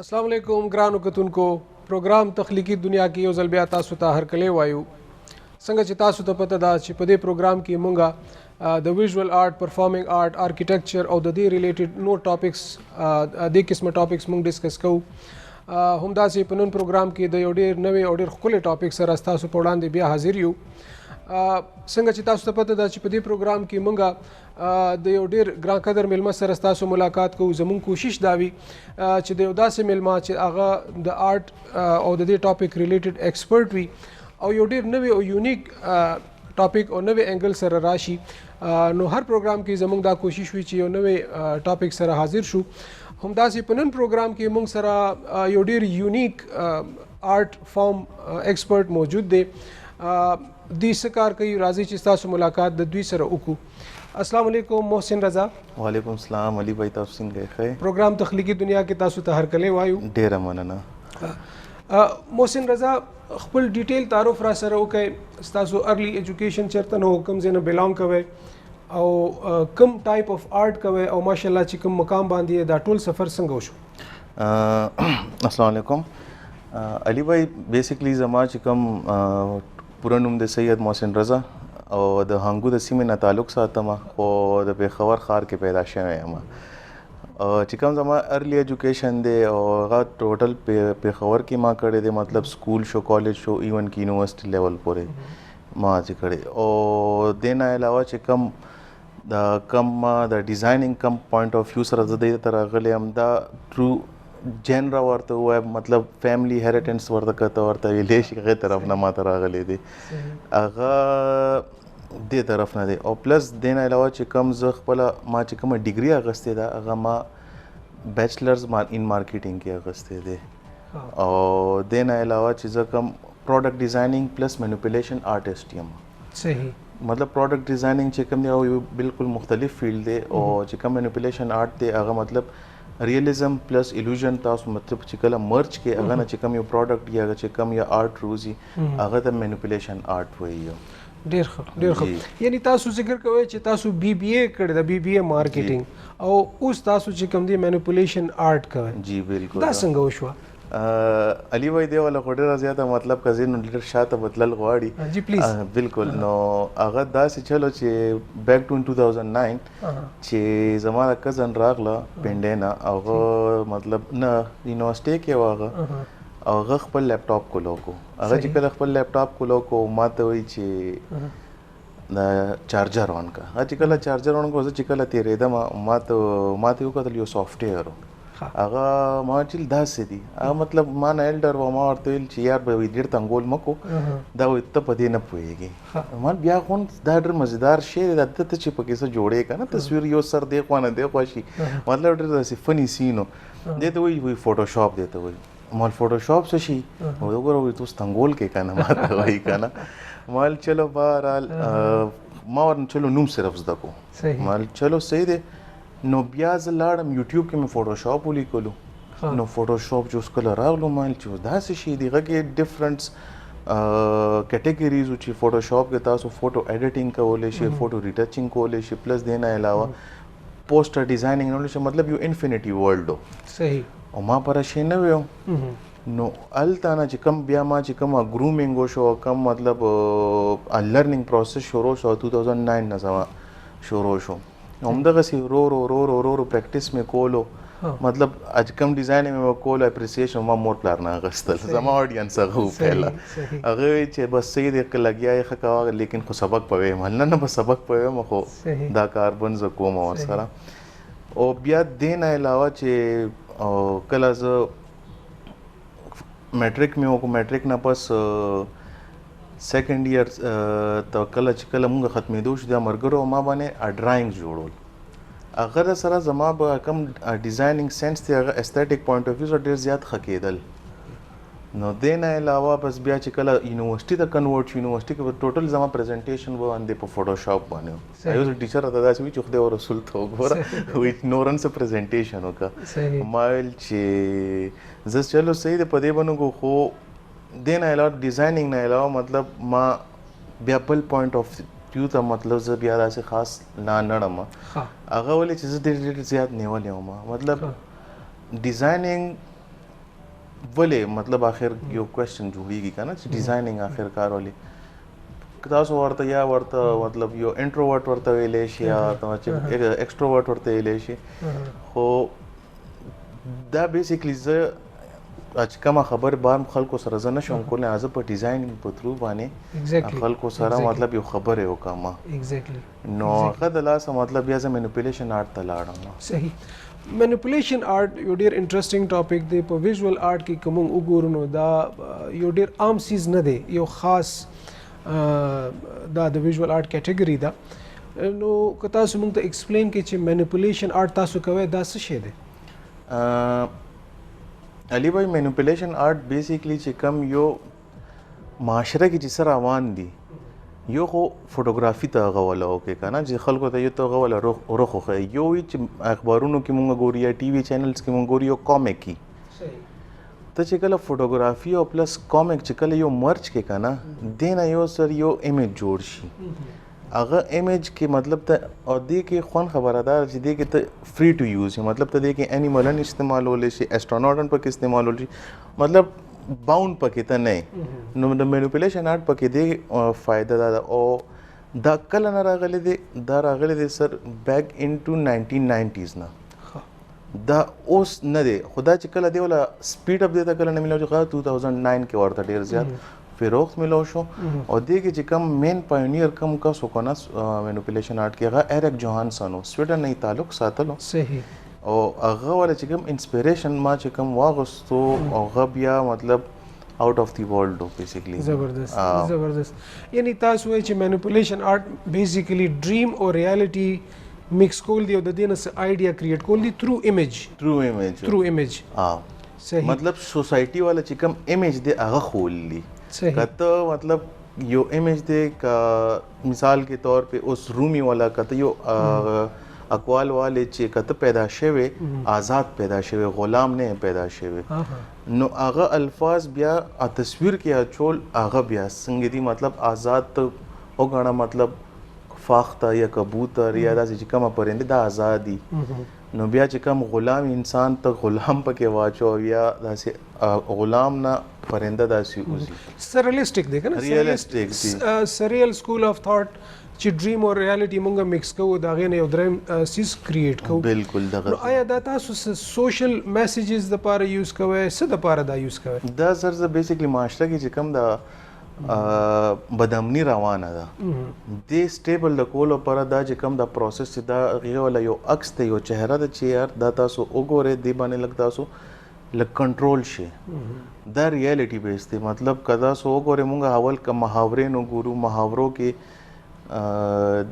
अस्सलाम वालेकुम ګرانو کتونکو پروګرام تخلیقي دنیا کې یو ځل بیا تاسو ته هرکلی وایو څنګه چې تاسو ته پته ده چې په دې پروګرام کې مونږه د ویژوال آرټ پرفارمینګ آرټ آرکیټیکچر او د دې ریلیټډ نور ټاپکس د قسمه ټاپکس مونږ ډیسکس کوو همداسې په نن پروګرام کې د یو ډېر نوې او ډېر ښکلی ټاپک سره تاسو په وړاندې بیا حاضر یو څنګه چې تاسو ته پته ده چې په دې پروګرام کې مونږه د یو ډېر ګران قدر میلمه سره تاسو ملاقات کوو زموږ کوشش دا وي چې د یو داسې میلمه چې هغه د آرټ او د دې ټاپک ریلیټډ ایکسپرټ وي او یو ډېر نوې او یونیک ټاپک او نوې انګل سره راشي نو هر پروګرام کې زموږ دا کوشش وي چې یو نوې ټاپک سره حاضر شو همداسې په نن پروګرام کې موږ سره یو ډېر یونیک آرټ فارم ایکسپرټ موجود دی دوی څه کار کوي راځي چې تاسو ملاقات د دوی سره وکړو السلام علیکم محسن رضا وعلیکم السلام علي بھائی تاسو څنګه ښه پروګرام تخلیقي دنیا کې تاسو ته هرکلی وایو ډیره مننه محسن رضا خپل ډیټیل تعارف را سره وکړئ تاسو ارلی ایجوکیشن چیرته نو کوم ځای نه بیلانګ کوئ او کوم ټایپ اف آرټ کوئ او ماشاءالله چې کوم مقام باندې دا ټول سفر څنګه وشو السلام علیکم علي بھائی بیسیکلی زما چې کوم پوره نوم د سید محسن رضا او د هنګو د سیمې نه تعلق ساتم او د پیښور ښار کې پیدا شوی یم چې کوم زما ارلی ایجوکیشن دی او هغه ټوټل پیښور کې ما کړی دی مطلب سکول شو کالج شو ایون کې یونیورسټي لیول پورې ما چې کړی او دې نه علاوه چې کوم د ډیزاینینګ کم پوینټ اف ویو سره زه دې ته راغلی یم دا ټرو جنرا ورته ووایم مطلب فیملی هیریټنس ورته کته ورته ویلی شي هغې طرف نه ماته راغلی دی هغه دې طرف نه دی او پلس دې نه علاوه چې کوم زه خپله ما چې کومه ډیګري اخیستې ده هغه ما بیچلرز ان مارکیټینګ کې اخیستې دی او دې نه علاوه چې زه کوم پروډکټ ډیزاینینګ پلس مینیپولیشن آرټسټ یم صحیح مطلب پروډکټ ډیزاینینګ چې کوم دی او بالکل مختلف فیلډ دی او چې کوم مینیپولیشن آرټ دی هغه مطلب ریئلزم پلس ایلوژن تاسو مطلب چې کله مرچ کې هغه نه چې کوم یو پروډکټ یا چې کوم یا آرټ روزي هغه ته مینیپولیشن آرټ وایي ډېر ښه یعنی تاسو ذکر کوئ چې تاسو بی بی اے کړی ده بی بی اے مارکیټینګ او اوس تاسو چې کوم دی مینیپولیشن آرټ کوئ جی بالکل دا څنګه وشوه علي بھائی دی ولا ډېره زیاته مطلب که زه نو ډېر شاته بدلل غواړي جی پلیز بالکل نو هغه داسې چلو چې بیک ټو 2009 چې زما د کزن راغله پنډې نه هغه مطلب نه یونیورسټۍ کې و هغه او هغه خپل لیپټاپ کولو کو هغه چې کله خپل لیپټاپ کولو کو ما ته وایي چې د چارجر آن کا چې کله چارجر آن کو زه چې کله تېرېدم ما ته وکتل یو سافټویر هغه ما چې داسې دي هغه مطلب ما نه الډر و ما ورته ویل چې یار به ډېر تنګول مه کو دا وایي ته په دې نه پوهېږې ما بیا خو دا ډېر مزیدار شی دی دا ته چې پکې څه جوړې که نه تصویر یو سر دی خوا نه دی خوا شي مطلب ډېر داسې فني سین و دې ته وایي فوټوشاپ دی ته وایي مال فوټوشاپ څه شي وګوره وایي ته اوس تنګول کې که نه ما ته وایي که نه مال چلو بهرحال ما ورنه چلو نوم صرف زده کو مال چلو صحیح دی نو بیا زه لاړم یوټیوب کې مې فوټوشاپ ولیکلو نو فوټوشاپ چې اوس کله راغلو ما چې داسې شي دی هغه کې ډفرنټس کیټګریز چې فوټوشاپ کې تاسو فوټو ایډیټینګ کولی شئ فوټو ریټچینګ کولی شئ پلس دې نه علاوه پوسټر ډیزاینینګ کولی شئ مطلب یو انفینټي ورلډ و صحیح او ما پره شی نه ویم نو هلته نه چې کوم بیا ما چې کوم ګرومینګ وشو کم مطلب لرنینګ پروسس شروع شو 2009 نه زما شروع شو همدغسې رو پریکټس مې کولو مطلب اج کم ډیزاین مې کولو اپریسیشن ما مور پلار نه اخیستل زما آډینس هغه و پهله هغه چې بس صحیح دی که لګیا یې ښه کوه لیکن خو سبق په ویم نه به سبق په ویم خو دا کار بند زه کوم ورسره او بیا دې نه علاوه چې کله زه میټریک مې وکړو میټریک نه پس سیکنډ ایئر ته کله چې کله مونږ ختمېدو شو د ملګرو ما باندې ډرایینګ جوړول هغه سره زما به کوم ډیزاینینګ سینس دی هغه استیټیک پوینټ اف ویو سره ډېر زیات ښه کېدل نو دې نه علاوه بس بیا چې کله یونیورسټي ته کنورټ شو یونیورسټي کې ټوټل زما پریزنټیشن باندې په فوټوشاپ باندې یو ټیچر راته داسې وایي چې خدای ورسول ته وګوره وایي نورن څه پریزنټیشن وکړه ما ویل چې زه چلو صحیح دی په دې باندې خو دې نه علاوه ډیزاینینګ نه علاوه مطلب ما بیا بل پوینټ اف ویو ته مطلب زه بیا داسې خاص نه نړم هغه ولې چې زه ډېر زیات نیولی وم مطلب ډیزاینینګ ولې مطلب اخر یو کوېسچن جوړیږي کنه چې ډیزاینینګ اخر کار ولې تاسو ورته یا ورته مطلب یو انټروورټ ورته ویلې شي یا چې ایکسټروورټ ورته ویلې شي خو دا بیسیکلی زه چې کومه خبر بار خلکو سره زه نشم کولی زه په ډیزاینینګ په تھرو باندې خلکو سره مطلب یو خبرې وکړم ایگزیکټلی نو هغه د لاسه مطلب بیا زه مینیپولیشن آرټ ته لاړم صحیح مینیپولیشن آرټ یو ډیر انټرسټینګ ټاپک دی په ویژوال آرټ کې کوم وګورو نو دا یو ډیر عام سیز نه دی یو خاص دا د ویژوال آرټ کیټګری ده نو که تاسو موږ ته ایکسپلین کړئ چې مینیپولیشن آرټ تاسو کوئ دا څه شی دی علي بھائی مینیپولیشن آرټ بیسیکلی چې کم یو معاشره کې چې سره روان دي یو خو فوټوګرافي ته غوله اوکې کنه چې خلکو ته یو ته غوله روخ خو یو چې اخبارونو کې مونږ ګوري یا ټي وي چینلز کې مونږ ګوري یو کامیک کی ته چې کله فوټوګرافي او پلس کامیک چې کله یو مرچ کې کنه دینه یو سر یو ایمیج جوړ شي هغه ایمیج کې مطلب ته او دې کې خون خبردار چې دې کې ته فری ټو یوز مطلب ته دې کې انیملن استعمالول شي اسټروناټن پکې استعمالول شي مطلب باوند پکې ته نه نو د مینیپولیشن آرټ پکې دی فائدہ دا او دا کله نه راغلی دی دا راغلی دی سر بیک انټو 1990s نه دا اوس نه دی خدا چې کله دی ولا سپیډ اپ دی تا کله نه ملو چې 2009 کې ورته ډیر زیات فروغ ملو شو او دې کې چې کم مین پاینیر کم کا سو کنه مینیپولیشن آرټ کې هغه ایرک جوهانسن سویډن نه تعلق ساتلو صحیح او هغه ول چې کوم انسپیریشن ما چې کوم واغستو او هغه بیا مطلب آؤٹ اف دی ورلد بیسیکلی زبردست یعنی تاسو وایي چې مینیپولیشن آرټ بیسیکلی ډریم او ریالټي مکس کول دی او د دې نه څه آیډیا کریټ کول دي تھرو ایمیج صحیح مطلب سوسایټي والا چې کوم ایمیج دی هغه خوللی کته مطلب یو ایمیج دی کا مثال کے طور پہ اس رومی والا کته یو اقوال والے چې کته پیدا شوه آزاد پیدا شوه غلام نه پیدا شوه نو هغه الفاظ بیا تصویر کې اچول هغه بیا څنګه دي مطلب آزاد ته وګڼه مطلب فاخته یا کبوتر یا داسې چې کومه پرنده د آزادي نو بیا چې کوم غلام انسان ته غلام پکې واچو یا داسې غلام نه پرنده داسې اوسي سرریلسټک دی کنه ریلسټک دی سریل سکول اف تھاٹ چې ډریم او ریالټي مونږه مکس کوو دا غي نه یو دریم سیس کریټ کوو بالکل دغه نو آیا دا تاسو سوشل میسیجز د پاره یوز کوئ څه د پاره دا یوز کوئ دا سر بیسیکلی معاشره کې چې کوم دا بدامنی روانه ده د سټیبل د کولو پر دا چې کوم دا پروسس دا غوړ یو عکس ته یو چهره د چیر دا تاسو وګوره دی باندې لګ تاسو لګ کنټرول شي دا ریالټي بیس دی مطلب کدا سو وګوره مونږه اول ک محاورې نو ګورو محاورو کې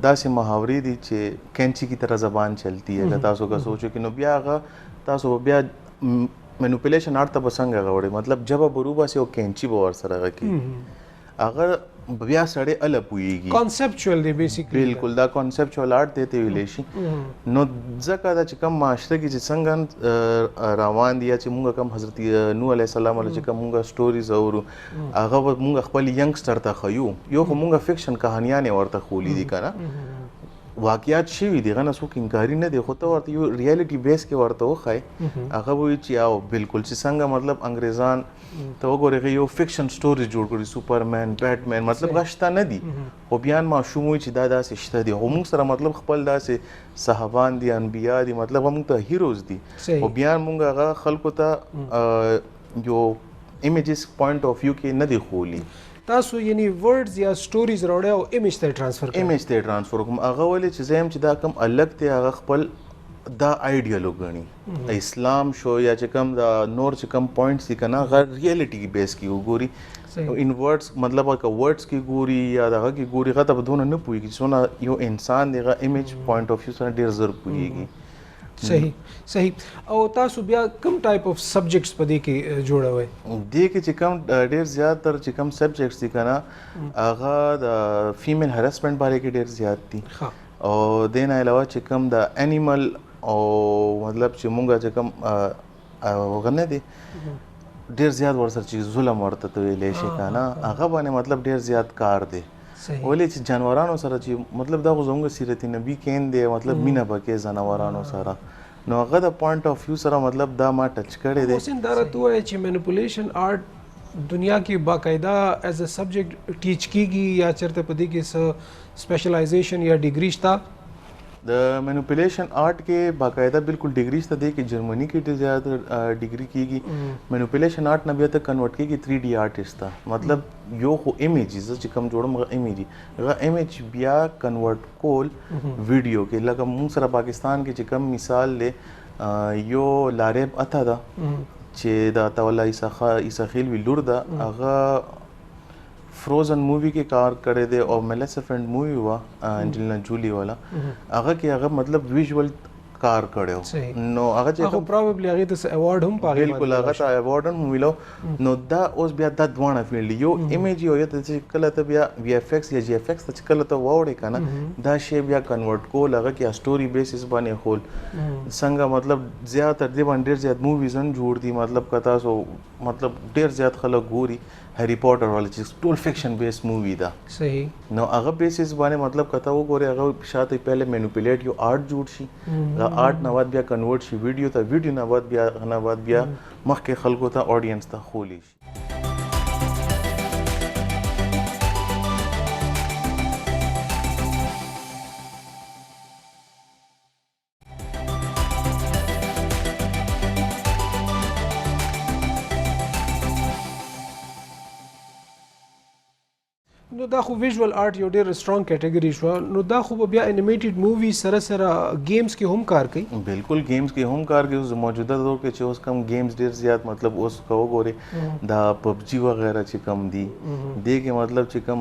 داسې محاورې دي چې کینچی کی طرح زبان چلتی ہے تاسو کا سوچو کہ نو بیا هغه تاسو بیا مینیپولیشن آرټ ته بسنګ غوړي مطلب جب بروبا سه او کینچی به ور سره غکی هغه بیا سړی ال پويږي کانسپچوال دی بیسیکلی بالکل دا کانسپچوال آرټ ته ویلې شي نو ځکه دا چې کوم معاشره کې چې څنګه روان دي چې مونږ کوم حضرت نوح علیه السلام علیه چې کوم مونږ سټوریز اورو هغه مونږ خپل ینګستر ته خيو یو مونږ فکشن کہانیاں ورته خولي دي کنه واقعیات شوي دي غنه څوک انکاری نه دی خو ته ورته یو ریالټي بیس کې ورته وخای هغه وایي چې او بالکل چې څنګه مطلب انګریزان ته وګورئ یو فکشن سټوري جوړ کړي سوپرمن بیټمن مطلب غشته نه دي خو بیان ماشوم وي چې دا داسې شته دي هم سره مطلب خپل داسې صحابان دي انبیا دي مطلب هم ته هیروز دي او بیان مونږ هغه خلکو ته یو ایمیجز پوینټ اف ویو کې نه دی خولي تاسو یعنی ورډز یا سټوریز راوړی او ایمیج ته ټرانسفر کوم هغه ولې چې زم چې دا کم الګ ته هغه خپل دا آیډیال وګڼي اسلام شو یا چې کم دا نور چې کم پوینټس دي کنه غیر ریالټي بیس کې وګوري ان ورډز مطلب که ورډز کې ګوري یا دغه کې ګوري غته بدون نه پويږي څونه یو انسان دغه ایمیج پوینټ اف ویو سره ډیر زر پويږي صحیح او تاسو بیا کوم ټایپ اف سبجیکټس په دې کې جوړوي دې کې چې کوم ډیر زیات تر چې کوم سبجیکټس دي کنه هغه د فیمیل هراسمنت باندې کې ډیر زیات دي او دین علاوه چې کوم د انیمل او مطلب چې مونږه چې کوم وغنه دي ډیر زیات ورسره چې ظلم ورته ویلې شي کنه هغه باندې مطلب ډیر زیات کار دی ولې چې جانورانو سره چې مطلب دا زموږ سیرت نبی کین دی مطلب مینا پکې جانورانو سره نو هغه د پوینټ اف ویو سره مطلب دا ما ټچ کړی دی. محسن دا راته وایي چې مینیپولیشن آرټ دنیا کې باقاعده ایز ا سبجیکټ ټیچ کیږي یا چرته په دې کې څه سپیشلایزیشن یا ډیګري شته؟ د مینیپولیشن آرټ کې باقاعده بالکل ډیګری شته دی کې جرمني کې ډېر زیات ډیګری کیږي. مینیپولیشن آرټ نه بیا ته کنورټ کیږي 3D آرټسټ ته. مطلب یو خو ایمیجز چې کوم جوړم هغه ایمیج هغه ایمیج بیا کنورټ کول ویډیو کې لکه موږ سره پاکستان کې چې کوم مثال له یو لارب اته ده چې د تولا عیساخیل وی لور ده هغه فروزن مووی کې کار کړی دی او میلیسفنٹ مووی وا انجلینا جولی والا هغه کې هغه مطلب ویژوال کار کړو نو هغه چې پروبابلی هغه ته ایوارډ هم پاږي بالکل هغه ته ایوارډ هم ملو نو دا اوس بیا د دوانه فیلډ یو ایمیج یو ته کله ته بیا وی اف ایکس یا جی اف ایکس ته کله ته ووړې کنه دا شی بیا کنورټ کول هغه کې سټوري بیسس باندې خول څنګه مطلب زیات تر دې باندې ډیر زیات موویز هم جوړ دي مطلب کتا سو مطلب ډیر زیات خلک ګوري هری پوټر والا چې ټول فکشن بیس مووی ده صحیح نو هغه بیسس باندې مطلب کته وګوره هغه شاته پہله مینیپولیټ یو آرټ جوړ شي دا آرټ نه بعد بیا کنورټ شي ویډیو ته ویډیو نه بعد بیا مخکې خلکو ته اډینس ته خولی شي. نو دا خو ویژوال آرټ یو ډیر سترونګ کیټګری شو نو دا خو بیا انیمیټډ مووی سره سره گیمز کې هم کار کوي. بالکل گیمز کې هم کار کوي. اوس موجوده دور کې چې اوس کم گیمز ډیر زیات مطلب اوس کو وګوري دا پبجی وغیرہ چې کم دي دې کې مطلب چې کم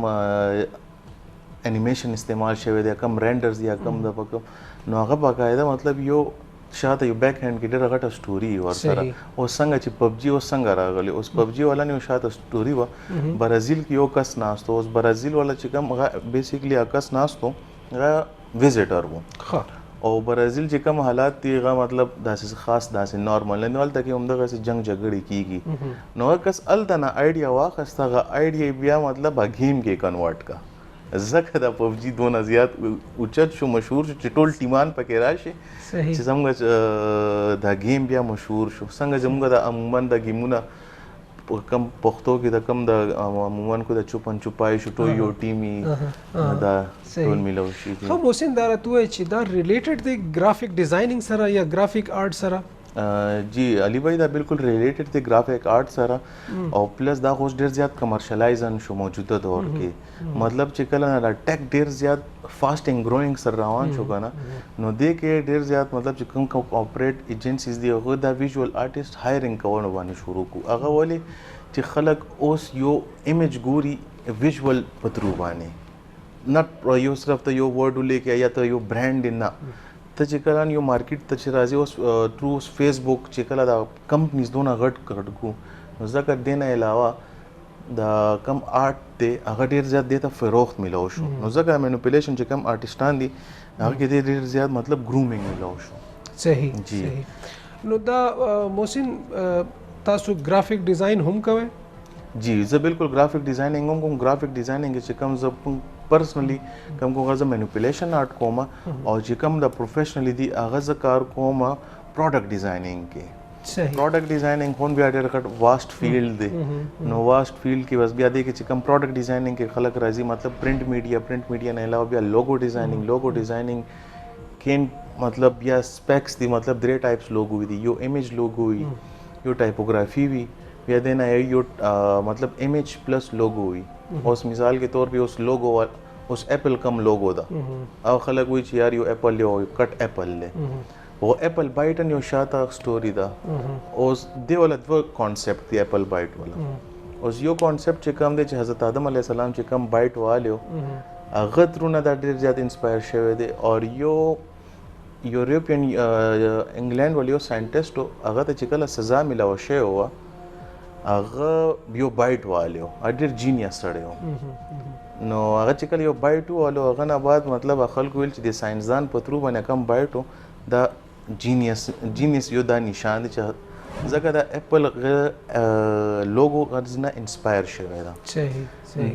انیمیشن استعمال شوی دی کم رینډرز یا کم د پکم نو هغه باقاعده مطلب یو شاته یو بیک هاند کې ډېره غټه سټوري ورسره او څنګه چې پبجي اوس څنګه راغلی اوس پبجي والا نه شاته سټوري وه برازیل کې یو کس ناستو اوس برازیل والا چې کوم هغه بیسیکلی هغه کس ناستو هغه ویزیټر وو او برازیل چې کوم حالات دي هغه مطلب داسې خاص داسې نارمل نه هلته کې همدغسې جنګ جګړې کیږي نو هغه کس هلته نه آیډیا واخیسته هغه آیډیا بیا مطلب گیم کې کنورټ کا زکه دا پبجي دونه زیات اوچت شو مشهور شو چې ټول ټیمان پکې راشي چې زموږ دا گیم بیا مشهور شو څنګه زموږ د عموما د گیمونه کم پښتو کې د کم د عموما کو د چوپن چوپای شو ټو یو ټیمی دا ټول ملو شي. خو محسن دا راته وایي چې دا ریلیټډ دی ګرافیک ډیزاینینګ سره یا ګرافیک آرټ سره؟ جی علي بھائی دا بالکل ریلیټډ دی ګرافیک آرټ سره او پلس دا خو ډیر زیات کمرشلایزن شو موجوده دور کې مطلب چې کله دا ټیک ډیر زیات فاسټینګ گروینګ سره روان شو کنه نو دې کې ډیر زیات مطلب چې کوم اپریټ ایجنسیز دی هغه دا ویژوال آرټیست هایرینګ کول باندې شروع کو هغه ولی چې خلک اوس یو ایمیج ګوري ویژوال پترو باندې نه یو صرف ته یو ورډ لیکه یا ته یو برانډ نه ته چې کله یو مارکیټ ته چې راځي اوس تھرو فیسبوک چې کله دا کمپنیز دونه غټ کو نو ځکه دې نه علاوه دا کم آرټ دی هغه ډیر زیات دی ته فروخت ملو شو نو ځکه مینیپولیشن چې کم آرټسټان دي هغه کې ډیر زیات مطلب ګرومینګ ملو شو. صحیح جی نو دا محسن تاسو ګرافیک ډیزاین هم کوئ؟ جی زه بالکل ګرافیک ډیزاینینګ هم کوم. ګرافیک ډیزاینینګ چې کوم زه پرسنلی کوم کوم غزه مینیپولیشن آرټ کوم او چې کوم د پروفیشنلی دی هغه زه کار کوم پروډکټ ډیزاینینګ کې. پروډکټ ډیزاینینګ خون بیا ډېر غټ واسټ فیلډ دی نو واسټ فیلډ کې بس بیا دی چې کوم پروډکټ ډیزاینینګ کې خلک راځي مطلب پرنٹ میډیا نه علاوه بیا لوګو ډیزاینینګ کې مطلب بیا سپیکس دي مطلب درې ټایپس لوګو دي یو ایمیج لوګو وي یو ټایپوګرافي وي بیا دی نه یو مطلب ایمیج پلس لوګو وي. اوس مثال کے طور پہ اس لوگو اس ایپل کم لوگو دا او خلق وی چې یار یو ایپل یو کټ ایپل لے وہ ایپل بائٹ ان یو شاته سٹوری دا اوس دی ول د کانسیپټ دی ایپل بائٹ والا اوس یو کانسیپټ چې کم دی چې حضرت آدم علیه السلام چې کم بائٹ والو هغه ترونه دا ډیر زیات انسپایر شوی دی او یو یورپین انګلند ول یو ساينټیسټ هغه ته چې کله سزا ملاو شوی و هغه یو بایټ والو ډېر جینیس سړی و نو هغه چې کله یو بایټ والو هغه نه بعد مطلب خلکو ویل چې د ساينسدان په ترو باندې کم بایټ دا جینیس یو دا نشان دی چې ځکه دا ایپل لوګو غرض نه انسپایر شوی دا. صحیح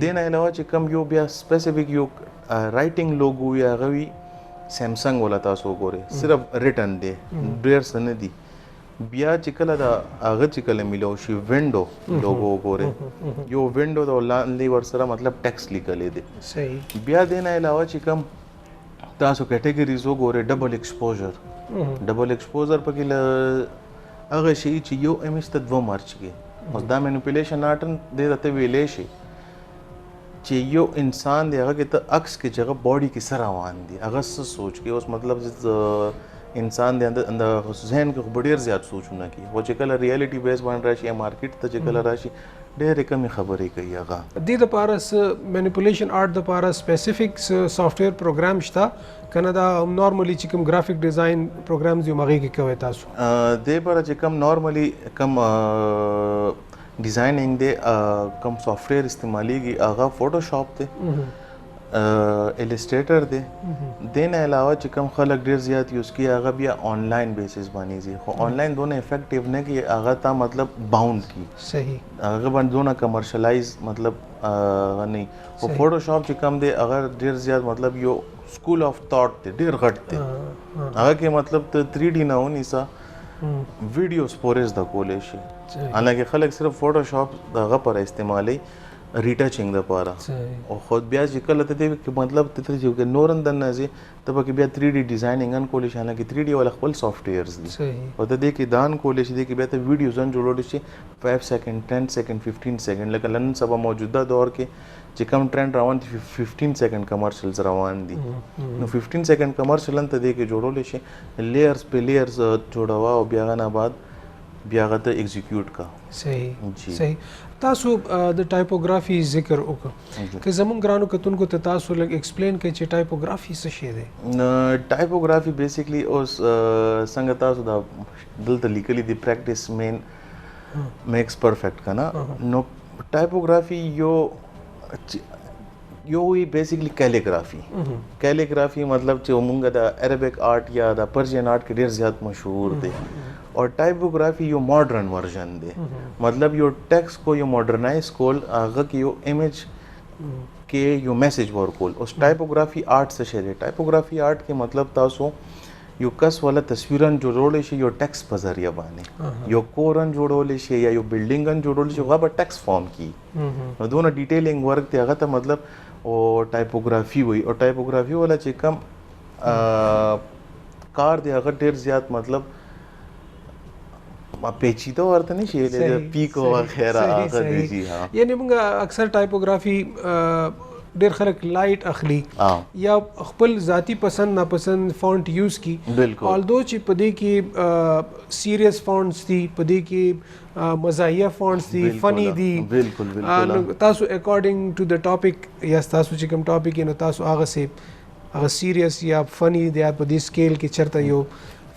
دې نه علاوه چې کم یو بیا سپیسیفیک یو رائټینګ لوګو یا هغه وي سیمسنګ ولا تاسو وګورئ صرف ریټن دی ډېر څه نه دي بیا چې کله دا هغه چې کله میلو شي وینډو لوګو وګورئ یو وینډو د لاندې ورسره مطلب ټیکس لیکلی دی صحیح بیا دې نه علاوه چې کوم تاسو کیټګریز وګورئ ډبل ایکسپوژر ډبل ایکسپوژر پکې هغه شی چې یو امیج ته دوه مرچ کې اوس دا مینیپولیشن آرټ دې ته ویلې شي چې یو انسان دی هغه کې ته عکس کې چې هغه باډي کې سره روان دي هغه څه سوچ کې اوس مطلب انسان د ذهن کې ډېر زیات سوچونه کوي او چې کله ریالټي بیس باندې راشي یا مارکیټ ته چې کله راشي ډېرې کمې خبرې کوي هغه دې دپاره مینیپولیشن آرټ دپاره سپیسیفیک سافټویر پروګرام شته که نه دا نارملی چې کوم ګرافیک ډیزاین پروګرامز یو هغې کې کوئ تاسو دې لپاره چې کوم نارملی کوم ډیزایننګ دی کوم سافټویر استعمالیږي هغه فوټوشاپ دی السټریټر دی دین علاوه چې کوم خلک ډیر زیات یوز کوي هغه بیا آنلاین بیسس باندې ځي خو آنلاین دونه افیکټیو نه کی هغه تا مطلب باوند کی صحیح هغه باندې دونه کمرشلایز مطلب نه او فوټوشاپ چې کوم دی هغه ډیر زیات مطلب یو سکول اف تھاٹ دی ډیر غټ دی هغه کې مطلب ته 3D نه ونی سا ویډیو سپوریز د کولې شي حالانکه خلک صرف فوټوشاپ دغه پر استعمالي ریټچینګ لپاره او خود بیا چې کله ته دې مطلب ته چې نورن د نازي ته پکې بیا 3D ډیزاینینګ ان کولې شي حالانکه 3D ول خپل سافټویرز دي او ته دې کې دان کولې شي دې کې بیا ته ویډیوز ان جوړول شي 5 سیکنډ 10 سیکنډ 15 سیکنډ لکه نن سبا موجوده دور کې چې کوم ټرند روان دي 15 سیکنډ کمرشلز روان دي نو 15 سیکنډ کمرشل ته دې کې جوړول شي لیئرز په لیئرز جوړوا او بیا غنه بعد بیا غته ایگزیکیوټ کا صحیح تاسو د ټایپوګرافي ذکر وکړه که زمونږ ګرانو کتونکو ته تاسو لږ ایکسپلین کړئ چې ټایپوګرافي څه شی دی ټایپوګرافي بیسیکلی اوس څنګه تاسو دا دلته لیکلي دی پریکټس مین میکس پرفیکټ کنه نو ټایپوګرافي یو وی بیسیکلی کیلیګرافي مطلب چې موږ د عربک آرټ یا د پرشین آرټ کې ډیر زیات مشهور دی اور ټایپوګرافي یو ماډرن ورژن دی مطلب یو ټیکسټ کو یو ماډرنایز کول هغه کې یو امیج کې یو میسج ورکول اوس ټایپوګرافي آرټ څه شی دی ټایپوګرافي آرټ کې مطلب تاسو یو کس ولا تصویرن جوړول شي یو ټیکسټ په ذریعہ باندې یو کورن جوړول شي یا یو بلډینګن جوړول شي هغه په ټیکسټ فارم کې نو دونه ډیټیلینګ ورک دی هغه ته مطلب او ټایپوګرافي وي او ټایپوګرافي ولا چې کم کار دی هغه ډیر زیات مطلب پیچیده ورته نشي د پیکو وغیرہ هغه دی یعنی موږ اکثر ټایپوګرافي ډیر خلک لایټ اخلي یا خپل ذاتی پسند ناپسند فونټ یوز کی آلدو چې پدې کې سیریس فونټس دي پدې کې مزاحیه فونټس دي فنی دي بالکل تاسو اکارډینګ ټو د ټاپک یا تاسو چې کوم ټاپک نو تاسو هغه سیریس یا فنی دی په دې سکیل کې چرته یو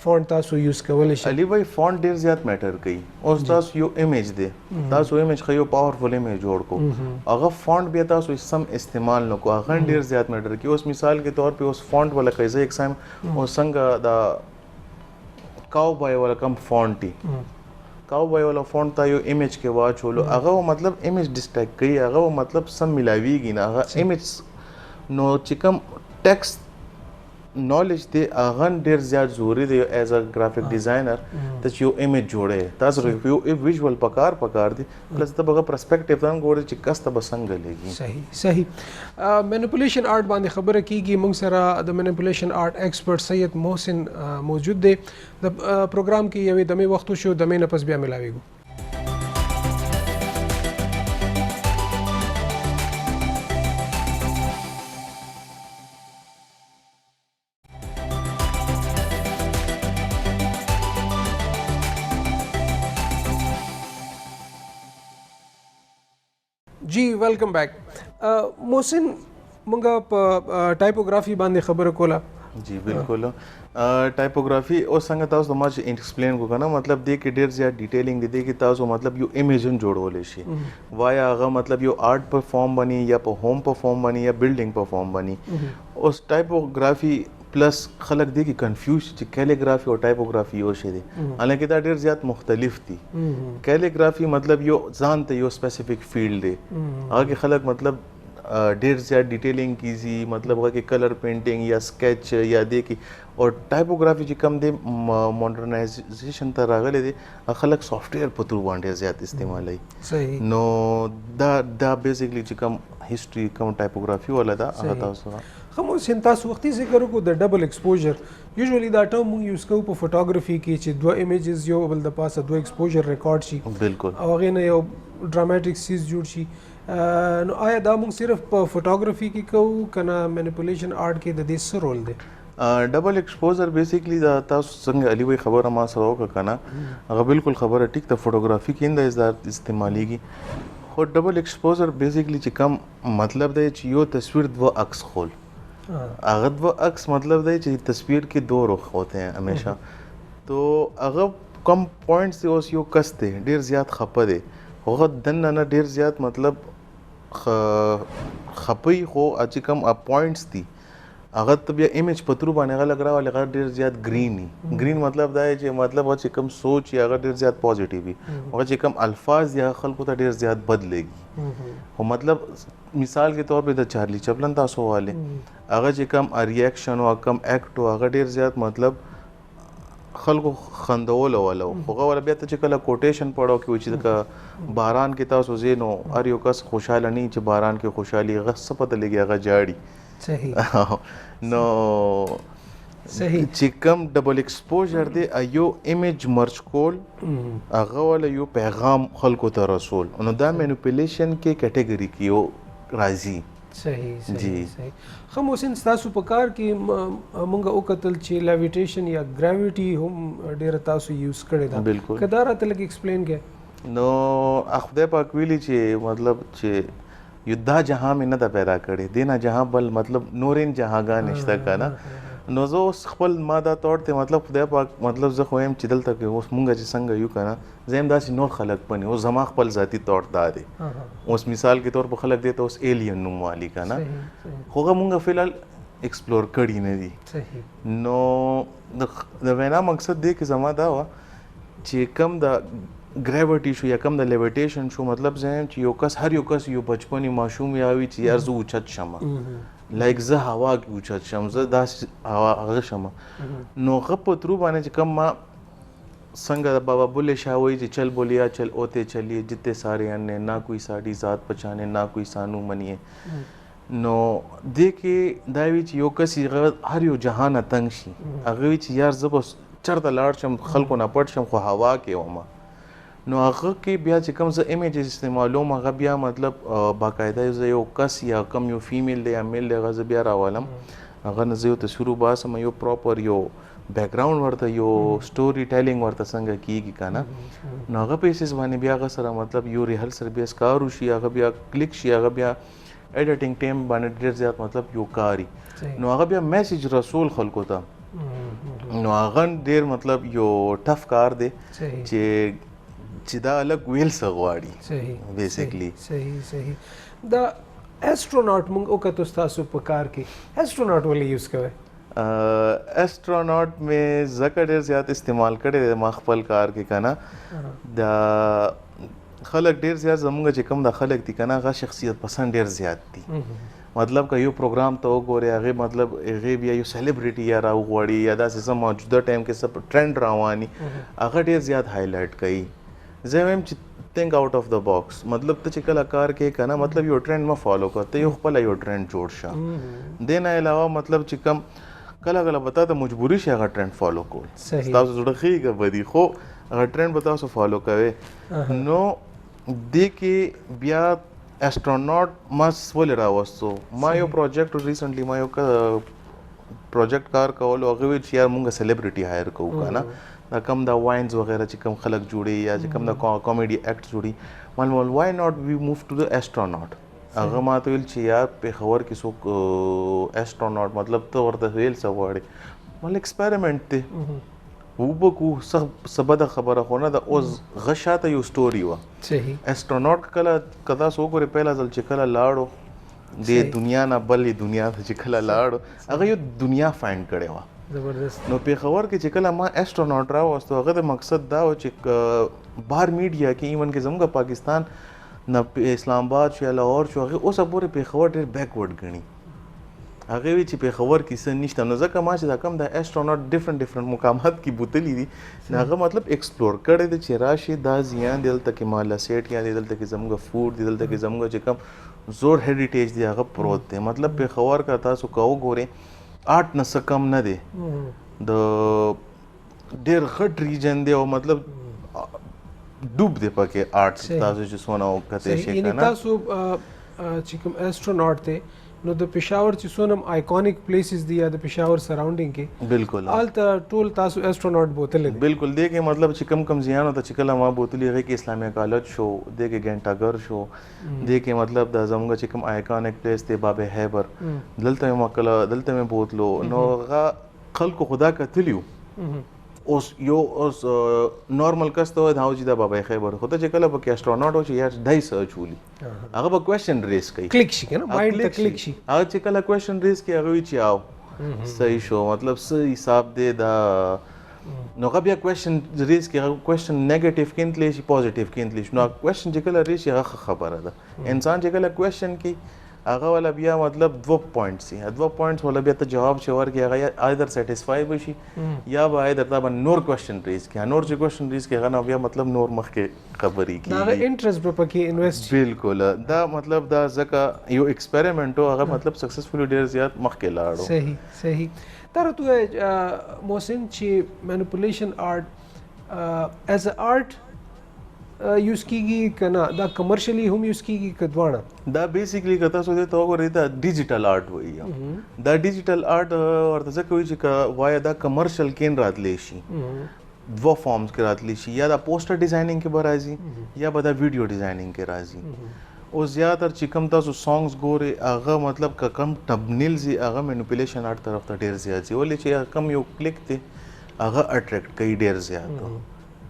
فونټ تاسو یوز کولای شئ علي بھائی فونټ ډیر زیات میټر کوي اوس تاسو یو امیج دی تاسو امیج خو یو پاورفل امیج جوړ کو هغه فونټ بیا تاسو سم استعمال نو کو هغه ډیر زیات میټر کوي اوس مثال کے طور په اوس فونټ ولا کایزه ایگزام او څنګه دا کاو بای ولا کم فونټ دی کاو بای ولا فونټ تا یو امیج کې واچولو هغه مطلب امیج ډیسټریکټ کوي هغه مطلب سم ملاویږي نه هغه امیج نو چې کوم ټیکسټ نالج دی هغه ډیر زیات ضروری دی ایز ا گرافیک ډیزاینر ته یو امیج جوړه تاسو یو ویژوال پکار دی پلس ته بغه پرسپیکټیو ته ګورئ چې کسته بسنګ لګي صحیح مینیپولیشن آرټ باندې خبره کیږي موږ سره د مینیپولیشن آرټ ایکسپرت سید محسن موجود دی د پروګرام کې یوې دمه وخت شو دمه نه پس بیا ملاویږو جی ویلکم بیک محسن مونږه په ټایپوګرافي باندې خبره کوله جی بالکل ټایپوګرافي او څنګه تاسو ما چې ایکسپلین کو کنه مطلب دې کې ډیر زیات ډیټیلینګ دي کې تاسو مطلب یو امیجن جوړول شي وایا هغه مطلب یو آرټ په فارم بني یا په ہوم په فارم بني یا بلډینګ په فارم بني اوس ټایپوګرافي پلس خلک دی کې کنفیوز چې کیلیګرافي او ټایپوګرافي یو شی دي حالانکه دا ډیر زیات مختلف دي کیلیګرافي مطلب یو ځان ته یو سپیسیفیک فیلډ دی هغه خلک مطلب ډیر زیات ډیټیلینګ کیږي مطلب هغه کې کلر پینټینګ یا سکیچ یا دې کې او ټایپوګرافي چې کم دی ماډرنایزیشن ته راغلی دی خلک سافټویر په تھرو باندې زیات استعمالوي صحیح نو دا بیسیکلی چې کم هیستوري کم ټایپوګرافي ولا دا هغه تاسو خو موږ تاسو وختي ذکر وکړو د ډبل ایکسپوژر یوزولي دا ټرم موږ یوز کوو په فوټوګرافي کې چې دوه ایمیجز یو بل د پاسه دوه ایکسپوژر ریکارډ شي بالکل او هغې نه یو ډراماټیک سیز جوړ شي نو آیا دا موږ صرف په فوټوګرافي کې کوو که نه مینیپولیشن آرټ کې د دې څه رول دی ډبل ایکسپوزر بیسیکلی دا تاسو څنګه علي وای خبره ما سره وکړه کنه هغه بالکل خبره ټیک د فوټوګرافي کې د استعمالېږي خو ډبل ایکسپوزر بیسیکلی چې کم مطلب دی چې یو تصویر دو عکس خول هغه دو عکس مطلب دی چې تصویر کې دو رخ ہوتے ہیں हमेशा تو هغه کم پوینټس دی اوس یو کس دی ډیر زیات خپه دی هغه دنه نه ډیر زیات مطلب خپي خو چې کم پوینټس دي هغه ته بیا ایمیج په ترو باندې هغه لګراوه هغه ډیر زیات گرین مطلب دا چې مطلب هغه چې کم سوچ یا هغه ډیر زیات پوزټیو وي هغه چې کم الفاظ یا خلکو ته ډیر زیات بدلېږي خو مطلب مثال کے طور په د چارلی چپلن تاسو والے هغه چې کم ریاکشن او کم اکټ هغه ډیر زیات مطلب خلکو خندول ولو هغه ول بیا ته چې کله کوټیشن پړو کې چې باران کې تاسو زینو ار یو کس خوشاله نه چې باران کې خوشحالي غصه پته لګي هغه جاړي صحیح نو صحیح چې کم ډبل ایکسپوژر دی یو ایمیج مرج کول هغه ول یو پیغام خلکو ته رسول نو دا مینیپولیشن کې کټګوري کې یو راځي صحیح صحیح خو محسن تاسو په کار کې مونږ وکتل چې لیویټیشن یا ګراویټي هم ډیر تاسو یوز کړی دا بالکل کدا راته لګ ایکسپلین کې نو خدای پاک ویلی چې مطلب چې یدا جهان میں نه دا پیدا کړي دینا جهان بل مطلب نورین جهانګان نشته کنه نو زه اوس خپل ماده طور ته مطلب خدای پاک مطلب زه خو هم چې دلته کې اوس مونږ چې څنګه یو کنه زم داسې نور خلق پني او زما خپل ذاتی طور دا دی اوس مثال کے طور په خلق دی ته اوس ایلین نوم والی کنه خوغه مونږ فلحال ایکسپلور کړی نه دي نو د وینا مقصد دی چې زما دا وا چې کم د ګریویټي شو یا کم د لیویټیشن شو مطلب زم چې یو کس هر یو کس یو بچپنی ماشوم یاوي چې یار زو اوچت شمه لایک زه هوا کې اوچت شم زه داس هوا هغه شمه نو غپ ترو باندې چې کم ما څنګه بابا بولے شاه وای چې چل بولیا چل اوتے چلیے جتنے سارے نے نہ کوئی ساڑی ذات پہچانے نہ کوئی سانو منیے نو دیکھې دا وی چې یو کس هر یو جهان تنگ شي هغه وی چې یار زه بس چرته لاړ شم خلکو نه پټ شم خو هوا کې ومه نو هغه کې بیا چې کوم زه ایمیجز استعمالوم هغه بیا مطلب باقاعده یو کس یا کم یو فیمیل دی یا میل دی هغه زه بیا راولم هغه نه زه یو تصویر وباسم یو پراپر یو بیک گراوند ورته یو سټوري ټیلینګ ورته څنګه کیږي کنه نو هغه پیسز باندې بیا هغه سره مطلب یو ریهرسل بیا سکارو شي هغه بیا کلیک شي هغه بیا ایډیټینګ ټیم باندې ډیر زیات مطلب یو کاری نو هغه بیا میسج رسول خلکو ته نو هغه ډیر مطلب یو ټف کار دی چې دا الګ ویل سغواړي صحیح بیسیکلی صحیح دا ایسټروناټ موږ وکړو تاسو په کار کې ایسټروناټ ولې یوز کوئ ایسټروناټ میں زکه ډیر زیات استعمال کړي ما خپل کار کې کنه دا خلک ډیر زیات زموږ چې کوم د خلک دي کنه هغه شخصیت پسند ډیر زیات دي مطلب که یو پروګرام ته وګوري هغه مطلب هغه بیا یو سلیبریټي یا راوغوړي یا داسې سم موجوده ټایم کې سب ټرند رواني هغه ډیر زیات هایلایټ کوي زه هم چې think out of the box مطلب ته چې کله کار کې کنه مطلب یو ټرند ما فالو کوته یو خپل یو ټرند جوړ شه دین علاوه مطلب چې کم کله کله بتا ته مجبوری شي هغه ټرند فالو کول تاسو زړه خېږي بدی خو هغه ټرند به تاسو فالو کوئ نو دې کې بیا ایسټروناټ ما ولې راوستو ما یو پروجیکټ ریسنټلی ما یو پروجیکټ کار کول او هغه چې یار مونږ سلیبریټي هایر کوو کنه دا کم دا واینز وغیرہ چې کم خلک جوړي یا چې کم دا کامیډي اکټ جوړي مال وای ناٹ وی موو ټو د ایسټروناټ هغه ماته ویل چې یار پیښور کې څوک ایسټروناټ مطلب ته ورته ویل څه غواړي مال ایکسپریمنټ دی وبکو سبده خبره خو نه د اوس غشاته یو سټوري و صحیح ایسټروناټ کله کدا سو ګوري पहिला ځل چې کله لاړو د دنیا نه بلې دنیا ته چې کله لاړو هغه یو دنیا فایند کړي و زبردست نو پیښور کې چې کله ما ایسټروناټ راوستو هغه د مقصد دا و چې بهر میډیا کې ایون کې زموږ پاکستان نه اسلام آباد شو یا لاهور شو هغه اوس پورې پیښور ډېر بیکورډ ګڼي هغه وی چې پیښور کې څه نشته نو ځکه ما چې دا کم د اسټروناټ ډیفرنٹ مقامات کې بوتلی دي هغه مطلب ایکسپلور کړی دی چې راشي دا زیان دلته کې مالا سیټ یا دلته کې زموږ فوډ دلته کې زموږ چې کم زور هریټیج دی هغه پروت دی مطلب پیښور کا تاسو کو ګوري آرټ نه څه کم نه دی د ډېر غټ ریجن دی او مطلب ډوب دی پکې آرټ تاسو چې سونه وکړئ شي یعنی تاسو چې کوم اسټروناټ ته نو د پېښور چې څونه آیکونیک پلیسز دي یا د پېښور سراوندینګ کې بالکل آلته ټول تاسو اسټروناټ بوتل دي بالکل دی کې مطلب چې کم زیان او چې کله ما بوتلی هغه کې اسلامي کالج شو دی کې ګنټاګر شو دی کې مطلب د زموږ چې کوم آیکونیک پلیس دی باب هیبر دلته مې بوتلو نو هغه خلکو خدا کتلیو اوس نورمال کس ته دا چې دا بابا خیبر خو ته چې کله په اسټروناټ او چې یار دای سرچ ولي هغه به کوېشن ریز کوي کلیک شي کنه مایند ته کلیک شي هغه چې کله کوېشن ریز کوي هغه وی چې آو صحیح شو مطلب صحیح حساب دی دا نو هغه بیا کوېشن ریز کوي هغه کوېشن نیگیټیو کینتلی شي پوزټیو کینتلی شي نو کوېشن چې کله ریز شي هغه خبره ده انسان چې کله کوېشن کوي هغه ولا بیا مطلب 2 پوینټس دي 2 پوینټس ولا بیا ته جواب چې ورکړي هغه ایدر سټیسفای بشي یا به ایدر دا نور کوېشن ریز کړي نور چې کوېشن ریز کړي هغه بیا مطلب نور مخکې خبرې کیږي دا انټرست په پکې انویسټ بالکل دا مطلب دا ځکه یو ایکسپریمنټ هغه مطلب سکسسفلی ډیر زیات مخکې لاړو صحیح تر تو محسن چې مینیپولیشن آرټ ایز ا آرټ یوز کیږي کنه دا کمرشلی هم یوز کیږي کدوانه دا بیسیکلی کته سو دې تو غوړې دا ډیجیټل آرټ وایي دا ډیجیټل آرټ ورته څه کوي چې وای دا کمرشل کین راتلی شي دو فارمز کې راتلی شي یا دا پوسټر ډیزاینینګ کې به راځي یا به دا ویډیو ډیزاینینګ کې راځي او زیاتر چې کوم تاسو سانګز ګوري هغه مطلب کم تبنیلز هغه مینیپولیشن آرټ طرف ته ډیر زیات دی ولې چې کم یو کلیک دی هغه اټریکټ کوي ډیر زیات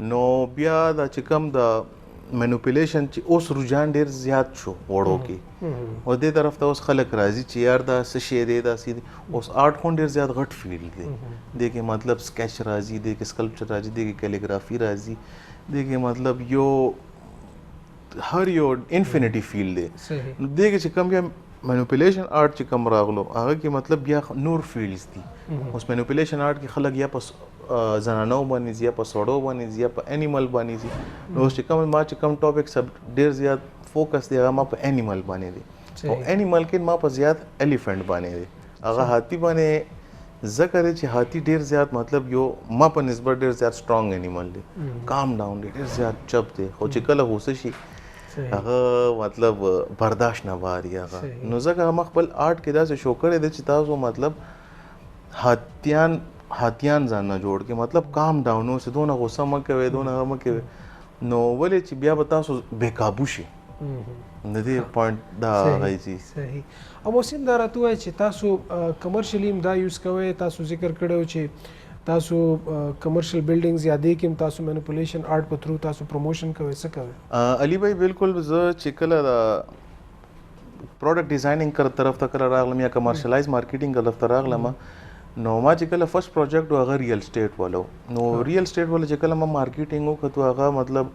نو بیا دا چې کوم د مینیپولیشن چې اوس رجحان ډیر زیات شو وړو کې او دې طرف ته اوس خلک راځي چې یار دا څه شی دی دا سي اوس آرټ خو ډیر زیات غټ فیلډ دی دې کې مطلب سکیچ راځي دې کې سکلپچر راځي دې کې کیلیګرافي راځي دې کې مطلب یو هر یو انفینټی فیلډ دی دې کې چې کوم بیا مینیپولیشن آرټ چې کوم راغلو هغه کې مطلب بیا نور فیلډز دي اوس مینیپولیشن آرټ کې خلک یا پس زنانو باندې یا په سړو باندې یا په انیمل باندې نو چې کوم ما چې کوم ټاپک سب ډیر زیات فوکس دی هغه ما په انیمل باندې دی او انیمل کې ما په زیات الیفنٹ باندې دی هغه هاتی باندې ذکر چې هاتی ډیر زیات مطلب یو ما په نسبت ډیر زیات سټرونګ انیمل دی کام ډاون دی ډیر زیات چپ دی خو چې کله غوسه شي هغه مطلب برداشت نه واري هغه نو ځکه ما خپل آرټ کې دا څه شو کړی دی چې تاسو مطلب هاتیان ځان نه جوړ کې مطلب کام ډاون او دونه غوسه مه کوئ دونه مه کوئ نو ولې چې بیا به تاسو بې قابو شي د دې پوینټ دا راځي صحیح او محسن دا راته وایي چې تاسو کمرشلی هم دا یوز کوئ تاسو ذکر کړو چې تاسو کمرشل بلډینګز یا دې کې تاسو مینیپولیشن آرټ په تھرو تاسو پروموشن کوئ څه کوئ علي بھائی بالکل زه چې کله پروډکټ ډیزاینینګ کر طرف ته کله راغلم یا کمرشلایز مارکیټینګ طرف ته راغلم نو ما چې کله فرست پروجیکټ هغه ریل اسټیټ والو نو ریل اسټیټ والو چې کله ما مارکیټینګ وکړو هغه مطلب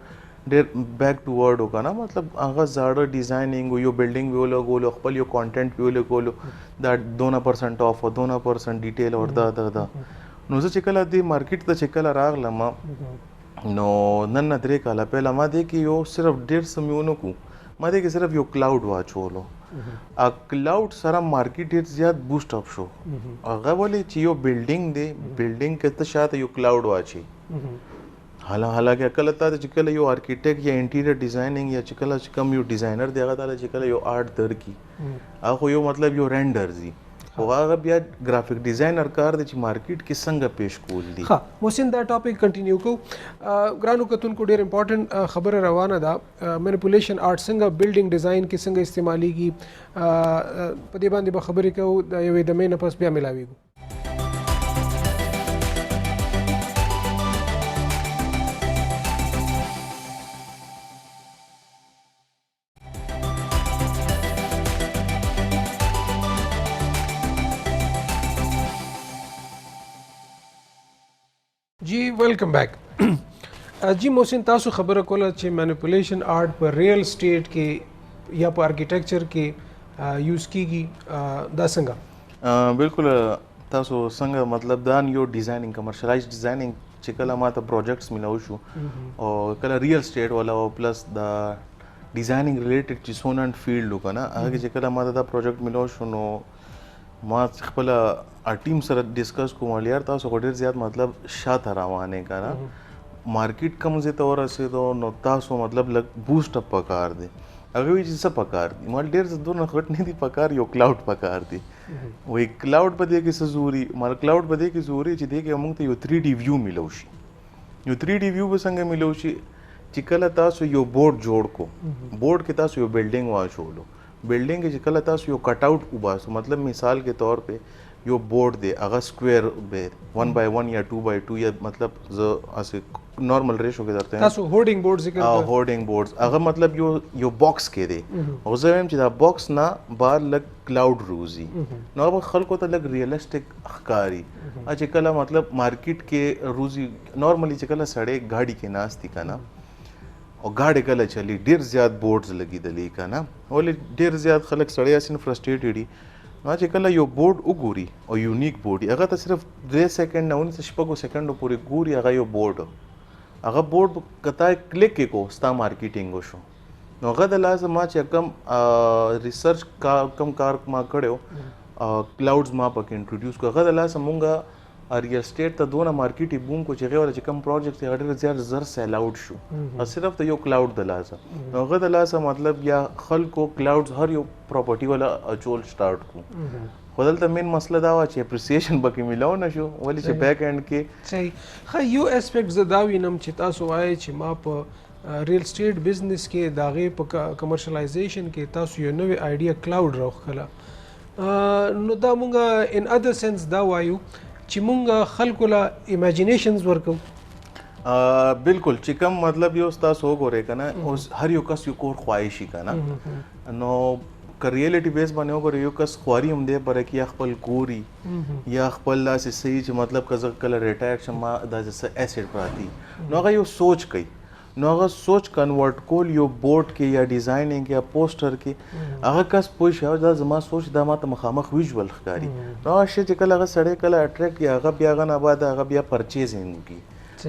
ډېر بیک ټو ورډ وکړه مطلب هغه زاړه ډیزاینینګ یو بلډینګ ویلو غولو خپل یو کانټینټ ویلو غولو دا 2% اف او 2% ډیټیل ورته دا نو زه چې کله دې مارکیټ ته چې کله راغلم نو نن درې کاله पहिला ما دې کې یو صرف 1.5 سمیونو کو ما دې کې صرف یو کلاود واچولو ا کلاود سره مارکیټ ډیر زیات بوست اپ شو هغه ولې چې یو بلډینګ دی بلډینګ کې ته شاته یو کلاود واچي حالانکه کله ته چې کله یو آرکیټیکټ یا انټیریئر ډیزاینینګ یا چې کله چې کم یو ډیزاینر دی هغه چې کله یو آرټ درکې هغه یو مطلب یو رینډر دی هغه بیا گرافیک ډیزاینر کار دی چې مارکیټ کې څنګه پیش کول دي ها محسن دا ټاپک کنټینیو کو ګرانو کتونکو ډیر امپورټنٹ خبره روانه ده مینیپولیشن آرټ څنګه بلډینګ ډیزاین کې څنګه استعماليږي په دې باندې به خبرې کوو د یوې دمې نه پس بیا ملاويږو जी वेलकम बैक جی محسن تاسو خبره کوله چې مینیپولیشن آرټ په ریل سټیټ کې یا په آرکیټیکچر کې یوز کیږي دا څنګه بالکل تاسو څنګه مطلب دا یو ډیزاینینګ کمرشلایز ډیزاینینګ چې کله ماته پروجیکټس ملو شو او کله ریل سټیټ والا او پلس دا ډیزاینینګ ریلیټډ چې سونن فیلډ وکنه هغه چې کله ماته دا پروجیکټ ملو شو نو ما خپل ټیم سره ډیسکس کوم یار تاسو ډیر زیات مطلب شاته روانه کړه مارکیټ کم زه ته ورسېدو نو تاسو مطلب لګ بوسټ اپ پکار دی هغه وی چې څه پکار دی مال ډیر دونه غټ نه دی پکار یو کلاود پکار دی وی کلاود په دې کې څه زوري مال کلاود په دې کې زوري چې دې کې موږ ته یو 3D ویو ملو شي یو 3D ویو به څنګه ملو شي چې کله تاسو یو بورډ جوړ کو بورډ کې تاسو یو بلډینګ واچولو بلډینګ کې چې کله تاسو یو کټ آउट وباسو مطلب مثال کے طور पे یو بورډ دی هغه سکوير به 1/1 یا 2/2 یا مطلب ز اسه نارمل ریشو کې درته تاسو هورډینګ بورډ ذکر کړو هورډینګ بورډز هغه مطلب یو باکس کې دی او زه وایم چې دا باکس نه بار لګ کلاود روزي نو هغه خلکو ته لګ ریالستیک ښکاری چې کله مطلب مارکیټ کې روزي نارملی چې کله سړی گاډي کې ناشتي کنه او گاډي کله چلی ډیر زیات بورډز لګیدلې کنه ولې ډیر زیات خلک سړی اسین فرستریټډ دي نو چې کله یو بورډ وګوري او یونیک بورډ هغه ته صرف 2 سکند نه 19 سکندو پورې ګوري هغه یو بورډ هغه بورډ کته کلیک کو ستا مارکیټینګ وشو نو هغه د لازم ما چې کم ریسرچ کم کار ما کړو کلاودز ما پک انټروډیوس کو هغه د لازم مونږه ریل سټیټ ته دونه مارکیټي بوم کو چې غوړه چې کم پروجیکټ یې ډېر زیات زر سیل اوټ شو صرف ته یو کلاود د لازم نو هغه د لازم مطلب یا خلکو کلاودز هر یو پراپرټي ولا اچول سٹارټ کو خدلته مین مسله دا و چې اپریسیشن بکې ملاو نشو ولی چې بیک اینڈ کې صحیح خا یو اسپیکټ ز دا وینم چې تاسو وایي چې ما په ریل سټیټ بزنس کې داغه په کمرشلایزیشن کې تاسو یو نوې آیډیا کلاود راوخله نو دا مونږه ان اذر سنس دا وایو چې مونږ خلکو لا ایمیجینیشنز ورکو بالکل چې کوم مطلب یو تاسو وګورئ کنه اوس هر یو کس یو کور خواهشي کنه نو که ریالټي بیس باندې وګورئ یو کس خواري هم دی پر کې خپل کوري یا خپل لاسه صحیح چې مطلب کله ریټایر شمه د اسید پراتی نو هغه یو سوچ کوي نو هغه سوچ کنورټ کول یو بورډ کې یا ډیزاینینګ یا پوسټر کې هغه کس پوه شو دا زما سوچ دا ماته مخامخ ویژوال ښکاری نو شي چې کله هغه سړی کله اټریکټ یا هغه بیا غن آباد هغه بیا پرچیزینګ کی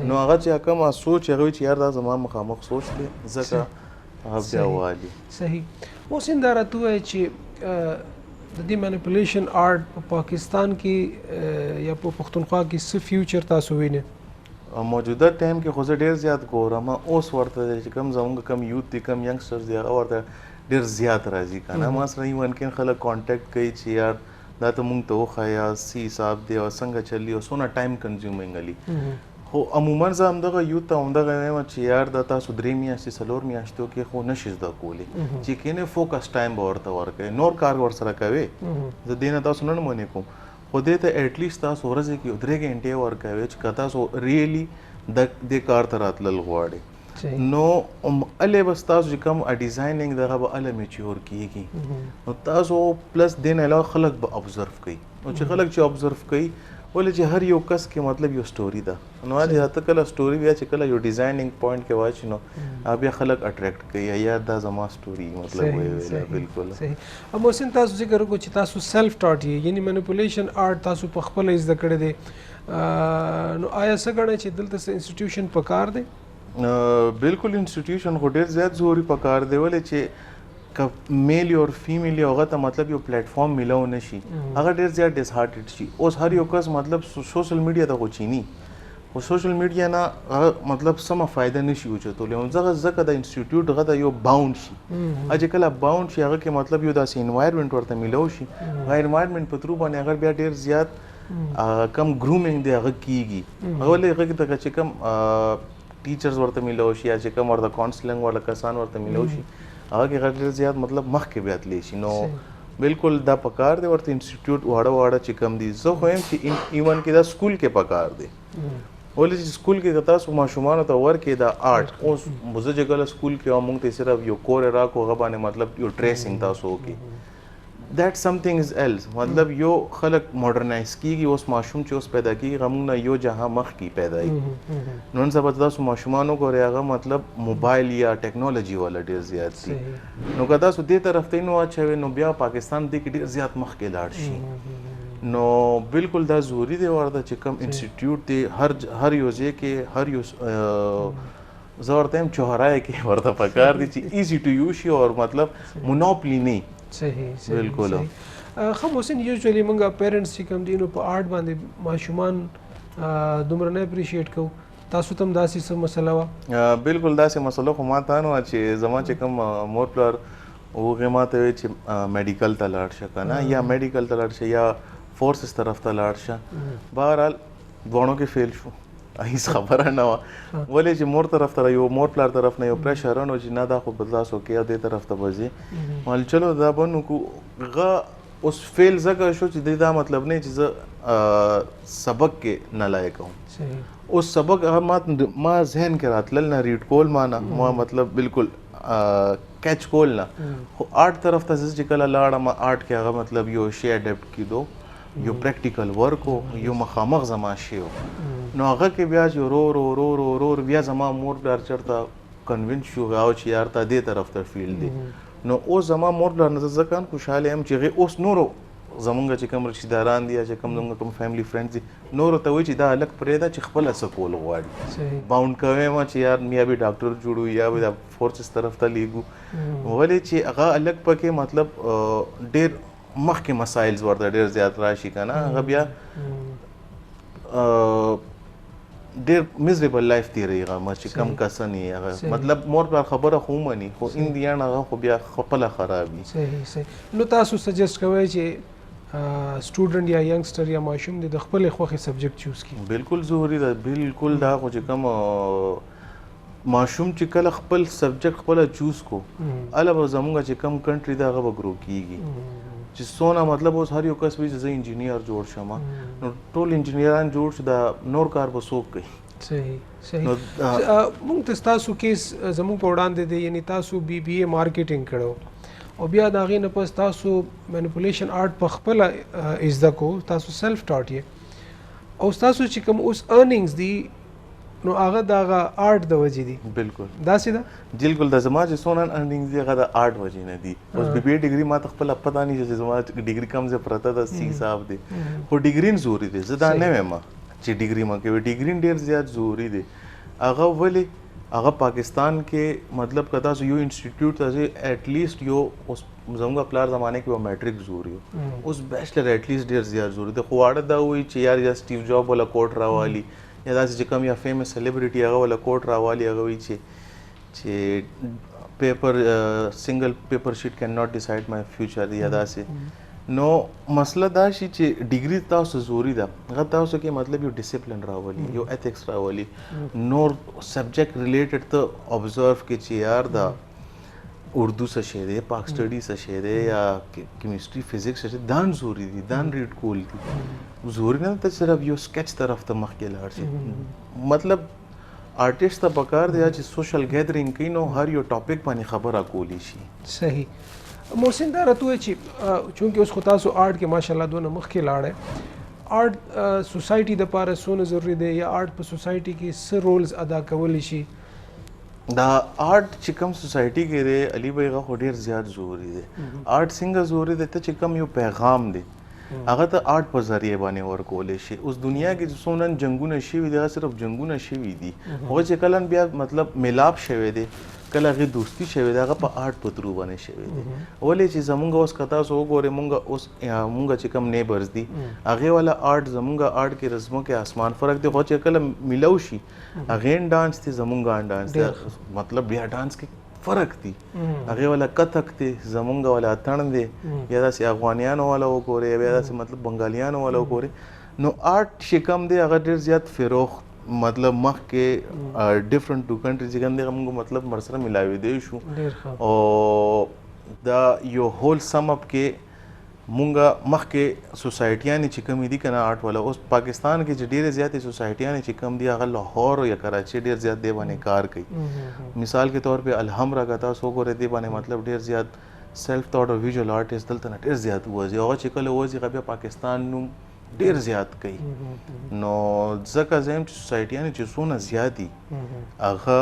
نو هغه چې کوم سوچ هغه چې یار دا زما مخامخ سوچ دی ځکه هغه بیا والی صحیح محسن دا راته وایي چې د دې مینیپولیشن آرټ په پاکستان کې یا په پښتونخوا کې څه فیوچر تاسو وینئ موجوده ټایم کې خو زه ډیر زیات ګورم اوس ورته چې کم زموږ کم یوت دي کم ینګسټرز دي هغه ورته ډیر زیات راځي کنه ما سره ایون کې خلک کانټیکټ کوي چې یار دا ته مونږ ته وخایا سی حساب دی او څنګه چلی او سونه ټایم کنزیومینګ علي خو عموما زه همدغه یوت ته همدغه وایم چې یار دا تاسو 3 میاشتې 4 میاشتو کې خو نشئ زده کولی چې کینه فوکس ټایم به ورته ورکوي نور کار ورسره کوي زه دې نه تاسو نه منې کوم خو دې ته اټلیسټ تاسو ورځې کې 3 غنټې ورکوي چې که تاسو ریئلی د کار ته راتلل غواړئ نو الې بس تاسو چې کوم ډیزاینینګ دغه به الې میچور کیږي نو تاسو پلس دین علاوه خلک به ابزرو کوي نو چې خلک چې ابزرو کوي ولې چې هر یو کس کې مطلب یو سټوري ده نو دا ته کله سټوري بیا چې کله یو ډیزاینینګ پوینټ کې واچي نو بیا خلک اټریکټ کوي یا دا زما سټوري مطلب وي بالکل صحیح محسن تاسو ذکر وکړو چې تاسو سیلف ټاټ یعنی مینیپولیشن آرټ تاسو په خپل زده کړی دی نو آیا څه غواړئ چې دلته انسټیټیوشن پکار دی بالکل انسټیټیوشن خو ډیر زیات ضروري پکار دی ولې چې میل اور فیمیل هغه ته مطلب یو پلیټ فارم ملو نشي هغه ډیر زیات ډیس هارټډ شي اوس هر یو کس مطلب سوشل میډیا ته غوچینی او سوشل میډیا نه مطلب سم فائدہ نشي وچتول یو ځکه د انسټیټیوټ غته یو باوند شي اجه کله باوند شي هغه کې مطلب یو داسې انوایرنمنت ورته ملو شي هغه انوایرنمنت په ترو باندې هغه بیا ډیر زیات کم ګرومینګ دی هغه کیږي هغه لږه ته چې کم ټیچرز ورته ملو شي یا چې کم ورته کاونسلینګ ولا کسان ورته ملو شي هغه کې غیر زیات مطلب مخ کې بیا تلی شي نو بالکل دا پکار دی ورته انسټیټیوټ واړه چې کم دي زه خو هم چې ایون کې دا سکول کې پکار دی ولې چې سکول کې تاسو ماشومان ته ورکې دا آرټ اوس مزه جګل سکول کې موږ ته صرف یو کور راکو غو باندې مطلب یو ټریسینګ تاسو کې that something is else मतलब यो خلق ماډرنایز کیږي اوس ماشوم چې اوس پیدا کیږي غمون نه یو جهان مخ کی پیدا ای نن سبا تاسو ماشومانو غوړي هغه مطلب موبایل یا ټیکنالوژي ولا ډیر زیات دي نو کدا سو دې طرف ته نو اچوي نو بیا پاکستان دې کې ډیر زیات مخ کې لاړ شي نو بالکل دا ضروری دی ورته چې کم انسټیټیوټ دی هر یو ځای کې هر یو زورته هم چهارای کې ورته پکار دي چې ایزی ټو یوز شي او مطلب مونوپلی نه صحیح بالکل خو محسن یوزولي موږ پیرنټس چې کوم دي نو په آرټ باندې ماشومان دومره نه اپریشیټ کوو تاسو ته هم داسې څه مسله وه بالکل داسې مسله خو ما ته نه وه چې زما چې کوم مور پلار هغې ما ته وایي چې میډیکل ته لاړ شه که نه یا میډیکل ته لاړ شه یا فورسز طرف ته لاړ شه بهرحال دواړو کې فیل شو هیڅ خبره نه وه ولې چې مور طرف ته یو مور پلار طرف نه یو پریشر نو چې نه دا خو به تاسو کې دې طرف ته به ځې مال چلو دا به نو هغه اوس فیل ځکه شو چې دا مطلب نه چې زه سبق کې نه لایق وم اوس سبق هغه ما ذهن کې راتلل نه ریډ کول ما مطلب بالکل کیچ کول نه خو آرټ طرف ته چې کله لاړم آرټ کې هغه مطلب یو شی اډپټ کیدو یو پریکټیکل ورک یو مخامخ زما شی نو هغه کې بیا چې ورور بیا زما مور پلار چېرته کنوینس شو او چې یار ته دې طرف ته فیل دی نو اوس زما مور پلار نه ځکه خوشحاله یم چې هغې اوس نورو زمونږ چې کوم رشتهداران دي یا چې کوم کوم فیملی فرینډز دي نورو ته وایي چې دا هلک پرېږده چې خپله څه کول غواړي باونډ کوی یم چې یار یا به ډاکټر جوړو یا به د فورسز طرف ته لیږو ولې چې هغه هلک پکې مطلب ډېر مخکې مسایل ورته ډېر زیات راشي که نه هغه بیا ډېر میزریبل لایف تیروي هغه چې کم کسن یې هغه مطلب مور پلار خبره خو ومني خو ان دی اینډ هغه خو بیا خپله خراب وي صحیح نو تاسو سجیسټ کوئ چې سټوډنټ یا ینګسټر یا ماشوم د خپلې خوښې سبجیکټ چوز کړي بالکل ضروري ده بالکل دا خو چې کوم ماشوم چې کله خپل سبجیکټ خپله چوز کو هله به زمونږ چې کم کنټري ده هغه به ګرو کیږي چې څونه مطلب اوس هر یو کس وایي چې زه انجینیر جوړ شم نو ټول انجینیران جوړ شي دا نور کار به څوک کوي صحیح موږ ته ستاسو کیس زموږ په وړاندې دی یعنی تاسو بی بی اے مارکیټینګ کړو او بیا د هغې نه پس تاسو مینیپولیشن آرټ په خپله زده کو تاسو سیلف ټاټ یې او ستاسو چې کوم اوس ارننګز دي نو هغه د هغه آرټ د وجې دي بالکل داسې ده بالکل د زما چې څونه ارننګز دي هغه د آرټ وجې نه دي اوس بی بی اے ډګري ما ته خپله پته نه چې زما ډګري کوم ځای پرته ده سی حساب دی خو ډګري ضروري دی زه دا نه وایم چې ډګري ما کوي ډګري ډېر زیات ضروري دی هغه ولې هغه پاکستان کې مطلب که تاسو یو انسټیټیوټ ته ځئ ایټ لیسټ یو اوس زموږ پلار زمانه کې به میټریک ضروري و اوس بیچلر ایټ لیسټ ډېر زیات ضروري دی خو واړه دا وایي چې یار یا سټیو جاب ولا کوټ راوالي یا داسې چې کوم یا فیمس سیلیبریټي هغه ولا کوټ راوالي هغه وایي چې پیپر سنګل پیپر شیټ کین ناٹ ډیسایډ مای فیوچر یا داسې نو مسله دا شي چې ډیګري تاسو ضروري ده هغه تاسو کې مطلب یو ډیسپلن راولي یو ایتھکس راولي نور سبجیکټ ریلیټډ ته ابزرو کې چې یار دا اردو څه شی دی پاک سټډي څه شی دی یا کیمستري فزیکس څه شی دان ضروري دي دان ریډ کول دي ضروري نه ته صرف یو سکیچ طرف ته مخکې لاړ شي مطلب آرټیسټ ته پکار دی چې سوشل گیدرینګ کوي نو هر یو ټاپک باندې خبره کولی شي صحیح محسن دا راته وایي چې چونکې اوس خو تاسو آرټ کې ماشاءالله دونه مخکې لاړئ آرټ سوسایټي دپاره څونه ضروري دی یا آرټ په سوسایټي کې څه رولز ادا کولی شي دا آرټ چې کوم سوسایټي کې دی علي بھائی هغه خو ډېر زیات ضروري دی آرټ څنګه ضروري دی ته چې کوم یو پیغام دی هغه ته آرټ په ذریعه باندې ورکولی شي اوس دنیا کې چې څومره جنګونه شوي دي هغه صرف جنګونه شوي دي هغه چې کله بیا مطلب میلاپ شوی دی کله هغې دوستي شوې ده هغه په آرټ په ترو باندې شوې ده ولې چې زمونږ اوس که تاسو وګورئ مونږ چې کوم نیبرز دي هغې والا آرټ زمونږ آرټ کې رسمو کې آسمان فرق دی خو چې کله میلو شي هغې ډانس دی زمونږ ډانس دی مطلب بیا ډانس کې فرق دی هغې والا کتک دی زمونږ والا اتڼ دی یا داسې افغانیانو والا وګورئ یا داسې مطلب بنګالیانو والا وګورئ نو آرټ چې کوم دی هغه ډېر زیات فروغ مطلب مخکې ډفرنٹ ټو کنټریز چې کوم دی موږ مطلب ورسره ملاوېدی شو او دا یو هول سم اپ کې مونږ مخکې سوسایټیانې چې کومې دي که نه آرټ والا اوس پاکستان کې چې ډېرې زیاتې سوسایټیانې چې کوم دي هغه لاهور یا کراچي ډېر زیات دې باندې کار کوي مثال کے طور پہ الحمرا کا تاسو وګورئ دې باندې مطلب ډېر زیات سیلف تھاټ او ویژوال آرټیست دلته نه ډېر زیات وځي هغه چې کله وځي هغه بیا پاکستان نوم ډېر زیات کوي نو ځکه زه یم چې سوسایټیانې چې څونه زیات دي هغه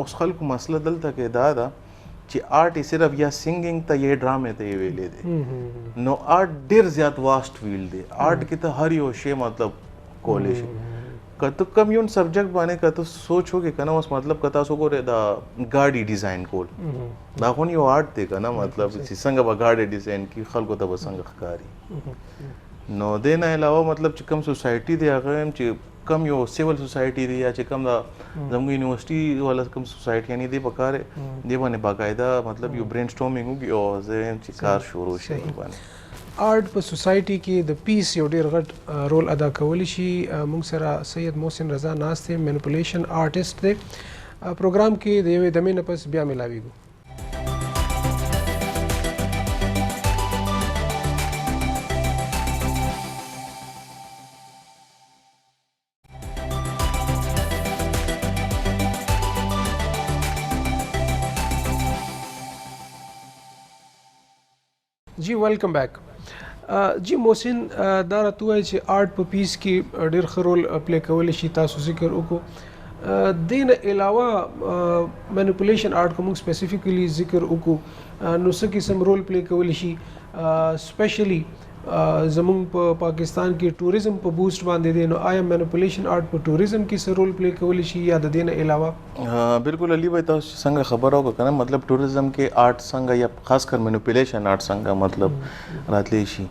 اوس خلکو مسله دلته کې دا ده چې آرټ یې صرف یا سنګینګ ته یا ډرامې ته یې ویلې دی نو آرټ ډېر زیات واسټ فیلډ دی آرټ کې ته هر یو شی مطلب کولی شي که ته کم یو سبجیکټ باندې که ته سوچ وکړې که نه اوس مطلب که تاسو ګورئ دا ګاډي ډیزاین کول دا خو یو آرټ دی که نه مطلب چې څنګه به ګاډي ډیزاین کړي خلکو ته به څنګه ښکاري نو دې نه علاوه مطلب چې کوم سوسایټي دی هغه هم چې کم یو سیول سوسایټي دی یا چې کم دا زموږ یونیورسټي والا کوم سوسایټي یعنی دې په کار دې باندې باقاعده مطلب یو برین سټورمینګ وکړي او زه یم چې کار شروع شي باندې آرټ په سوسایټي کې د پیس یو ډېر غټ رول ادا کولی شي موږ سره سید محسن رضا ناست دی مینیپولیشن آرټسټ دی پروګرام کې د یوې دمې نه پس بیا ملاویږو جی ویلکم بیک جی محسن دا راته ووایي چې آرټ په پیس کې ډېر ښه رول پلی کولی شي تاسو ذکر وکړو دې نه علاوه مینیپولیشن آرټ که موږ سپیسیفیکلی ذکر وکړو نو څه قسم رول پلی کولی شي سپیشلی زمونږ په پاکستان کې ټوریزم په بوسټ باندې دی نو آیا مینیپولیشن آرټ په ټوریزم کې څه رول پلی کولی شي یا د دې نه علاوه بالکل علي بھائی تاسو څنګه خبره وکړه که نه مطلب ټوریزم کې آرټ څنګه یا خاص کر مینیپولیشن آرټ څنګه مطلب راتلی شي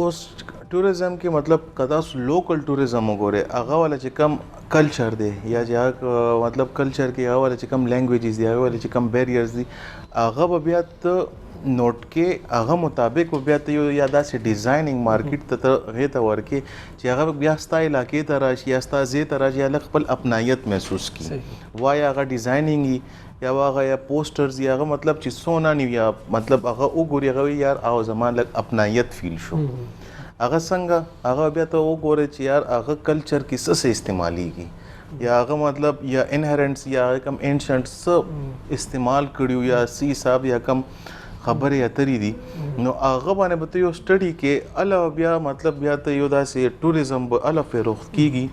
اوس ټوریزم کې مطلب که تاسو لوکل ټوریزم وګورئ هغه والا چې کم کلچر دی یا چې مطلب کلچر کې هغه والا چې کم لینګویجز دي هغه والا چې کم بیریرز دي هغه به بیا ته نوٹ کې هغه مطابق بیا ته یو یا داسې ډیزاینینګ مارکیټ ته هغې ته ورکې چې هغه بیا ستا علاقې ته راشي یا ستا ځای ته راشي یا لږ خپل اپنایت محسوس کړي وایي هغه ډیزاینینګ وي یا هغه یا پوسټرز یا هغه مطلب چې څونه نه وي یا مطلب هغه وګوري هغه یار او زما لږ اپنایت فیل شو هغه څنګه هغه بیا ته وګورئ چې یار هغه کلچر کې څه استعمالیږي یا هغه مطلب یا انهرنټس یا کم اینشنټ څه استعمال کړي یا سی حساب یا کم خبرې اترې دي نو هغه باندې به ته یو سټډي کې الله بیا مطلب بیا ته یو داسې ټوریزم به الله فروخت کیږي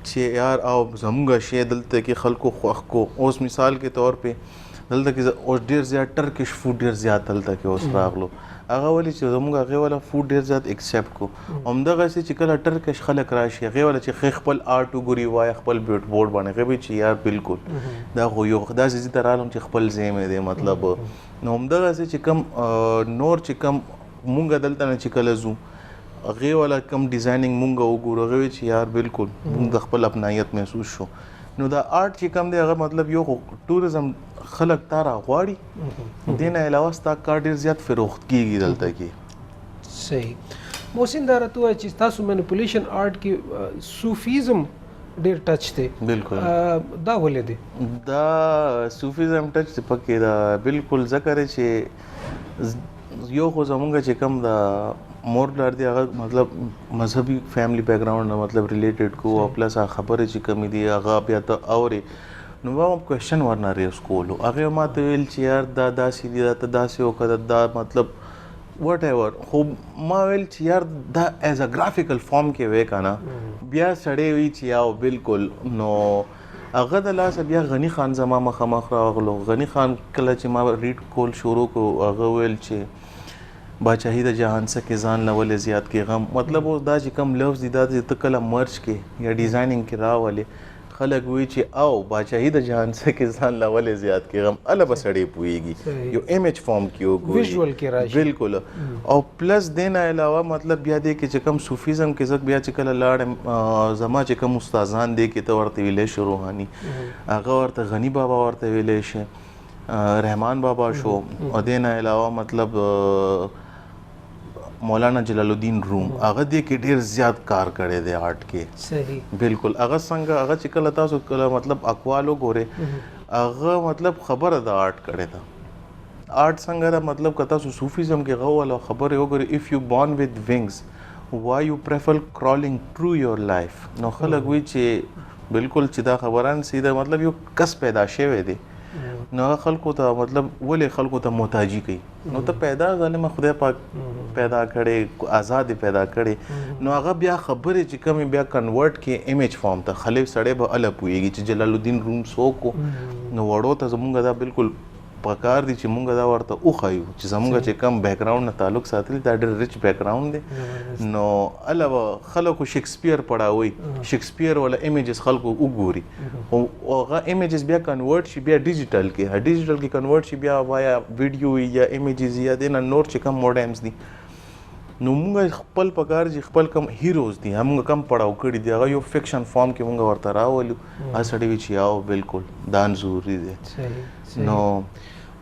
چې یار او زموږ شی دلته کې خلکو خوښ کو اوس مثال کے طور په دلته کې اوس ډېر زیات ټرکش فوډ ډېر زیات دلته کې اوس راغلو هغه ولې چې زموږ هغې والا فوډ ډېر زیات ایکسپټ کو همدغسې چې کله ټرکش خلک راشي هغې والا چې خپل آرټ وګوري وایي خپل بیوټ بورډ باندې هغې به چې یار بالکل دا خو یو داسې ځای ته رالم چې خپل ځای مې دی مطلب نو همدغسې چې کم نور چې کم مونږ دلته نه چې کله ځو هغې والا کم ډیزاینینګ مونږ وګورو هغې چې یار بالکل مونږ د خپل اپنایت محسوس شو نو دا آرټ چې کم دی هغه مطلب یو ټوریزم خلک تا راغواړي دې نه علاوه ستا کار ډېر زیات فروخت کېږي دلته کې صحیح محسن دا راته ووایي چې ستاسو مینیپولیشن آرټ کې صوفیزم ډېر ټچ دی بالکل دا ولې دی دا صوفیزم ټچ دی پکې دا بالکل ځکه دی چې یو خو زمونږ چې کم دا مور پلار دی هغه مطلب مذهبي فیملی بیک ګراوند نه مطلب ریلیټډ کو او پلس هغه خبرې چې کمې دي هغه بیا ته اورې نو ما هم کوېشن ورنه ریز کولو هغې ما ته ویل چې یار دا داسې دي دا ته داسې وکړه دا مطلب وټ ایور خو ما ویل چې یار دا ایز ا ګرافیکل فارم کې وی که نه بیا سړی وي چې یاو بالکل نو هغه د لاسه بیا غني خان زما مخامخ راغلو غني خان کله چې ما ریډ کول شروع کو هغه ویل چې باچاهي د جهان څخه ځان نه ولې زیات کې غم مطلب اوس دا چې کم لفظ دي دا چې ته کله مرچ کې یا ډیزاینینګ کې راولې خلک وایي چې او باچاهي د جهان څخه ځان نه ولې زیات کې غم الله به سړی پوهېږي یو امیج فارم کې وګوري ویژوال کې راشي بالکل او پلس دې نه علاوه مطلب بیا دی کې چې کم صوفیزم کې زه بیا چې کله لاړم زما چې کم استادان دی کې ته ورته ویلی شي روحاني هغه ورته غني بابا ورته ویلی شي رحمان بابا شو او دې نه علاوه مطلب مولانا جلال الدین روم هغه دې کې ډېر زیات کار کړی دی آرټ کې صحیح بالکل هغه څنګه هغه چې کله تاسو کله مطلب اقوال وګورئ هغه مطلب خبره د آرټ کړې ده آرټ څنګه ده مطلب که تاسو صوفیزم کې هغه والا خبرې وګورئ اف یو بورن وذ ونګز why you prefer crawling through your life نو خلک وایي چې بالکل چې دا خبران سیده مطلب یو کس پیدا شوی دی نو هغه خلکو ته مطلب ولې خلکو ته محتاجي کوي نو ته پیدا ظالم خدای پاک پیدا کړي آزاد پیدا کړي نو هغه بیا خبرې چې کوم بیا کنورټ کې ایمیج فارم ته خلیف سړی به ال پويږي چې جلال الدین روم سوکو نو وړو ته زمونږ دا بالکل پکار دي چې مونږ دا ورته اوخایو چې زمونږ چې کم بیک گراوند نه تعلق ساتلی دا ډېر ریچ بیک گراوند دی نو علاوه خلکو شکسپیر پڑھاوي شکسپیر ولا ایمیجز خلکو وګوري او هغه ایمیجز بیا کنورټ شي بیا ډیجیټل کې کنورټ شي بیا وایا ویډیو یا ایمیجز یا د نور چې کم موډمز دي نو موږ خپل پکار چې خپل کم هیروز دي موږ کم پڑھاو کړي دی هغه یو فکشن فارم کې موږ ورته راولو اسړي وی چې یاو بالکل دان ضروری دی نو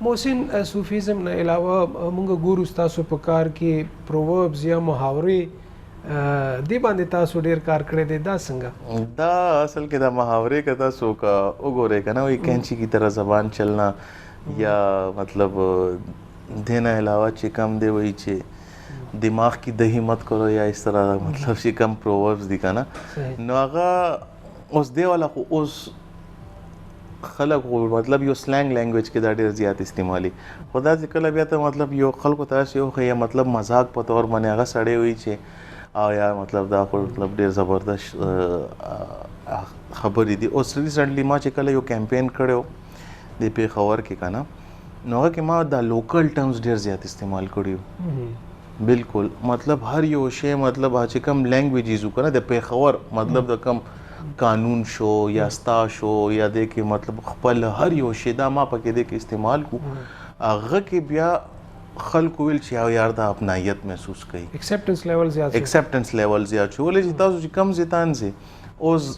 محسن صوفیزم نه علاوه موږ ګورو تاسو په کار کې پرووربز یا محاورې دی باندې تاسو ډیر کار کړی دی دا څنګه دا اصل کې دا محاورې کته سو کا وګوره کنه وای کینچی کی طرح زبان چلنا یا مطلب دینا علاوه چې کم دی وای چې دماغ کی دہی مت کرو یا اس طرح مطلب چې کم پرووربز دی کنه نو هغه اوس دی والا خو اوس خلک مطلب یو سلنګ لینګویج کې دا ډیر زیات استعمالي خدا چې کله بیا ته مطلب یو خلکو ته یو خیا مطلب مزاق په تور باندې هغه سړی وي چې او یا مطلب دا خو مطلب ډیر زبردست خبرې دي اوس ریسنټلی ما چې کله یو کمپین کړو د پیښور کې کنه نو هغه کې ما دا لوکل ټرمز ډیر زیات استعمال کړیو بالکل مطلب هر یو شی مطلب چې کم لینګویجز وکړه د پیښور مطلب د کم قانون شو یا ستا شو یا د کې مطلب خپل هر یو شی دا ما پکې د کې استعمال کو هغه کې بیا خلکو ویل چې یار دا اپنایت محسوس کوي ایکسپټنس لیول زیات شو ولې چې تاسو چې کم زیتان سي اوس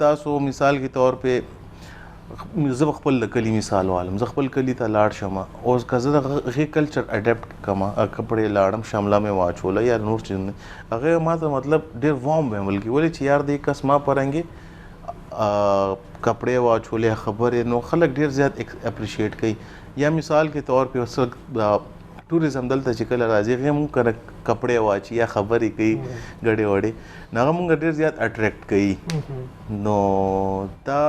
تاسو مثال کے طور پہ زه خپل کلی مثال والم زه خپل کلی ته لاړ شم اوس کزه د غي کلچر اډاپټ کما کپڑے لاړم شاملا میں واچولا یا نور چیز هغه ما ته مطلب ډیر وارم ویمل کی ولې چې یار دې کس ما پرنګي کپڑے واچولې خبره نو خلک ډیر زیات اپریشیټ کوي یا مثال کے طور پہ اوس ټوریزم دلته چې کله راځي غي مونږ کنه کپڑے واچي یا خبرې کوي غړې وړې نو مونږ ډیر زیات اټریکټ کوي نو دا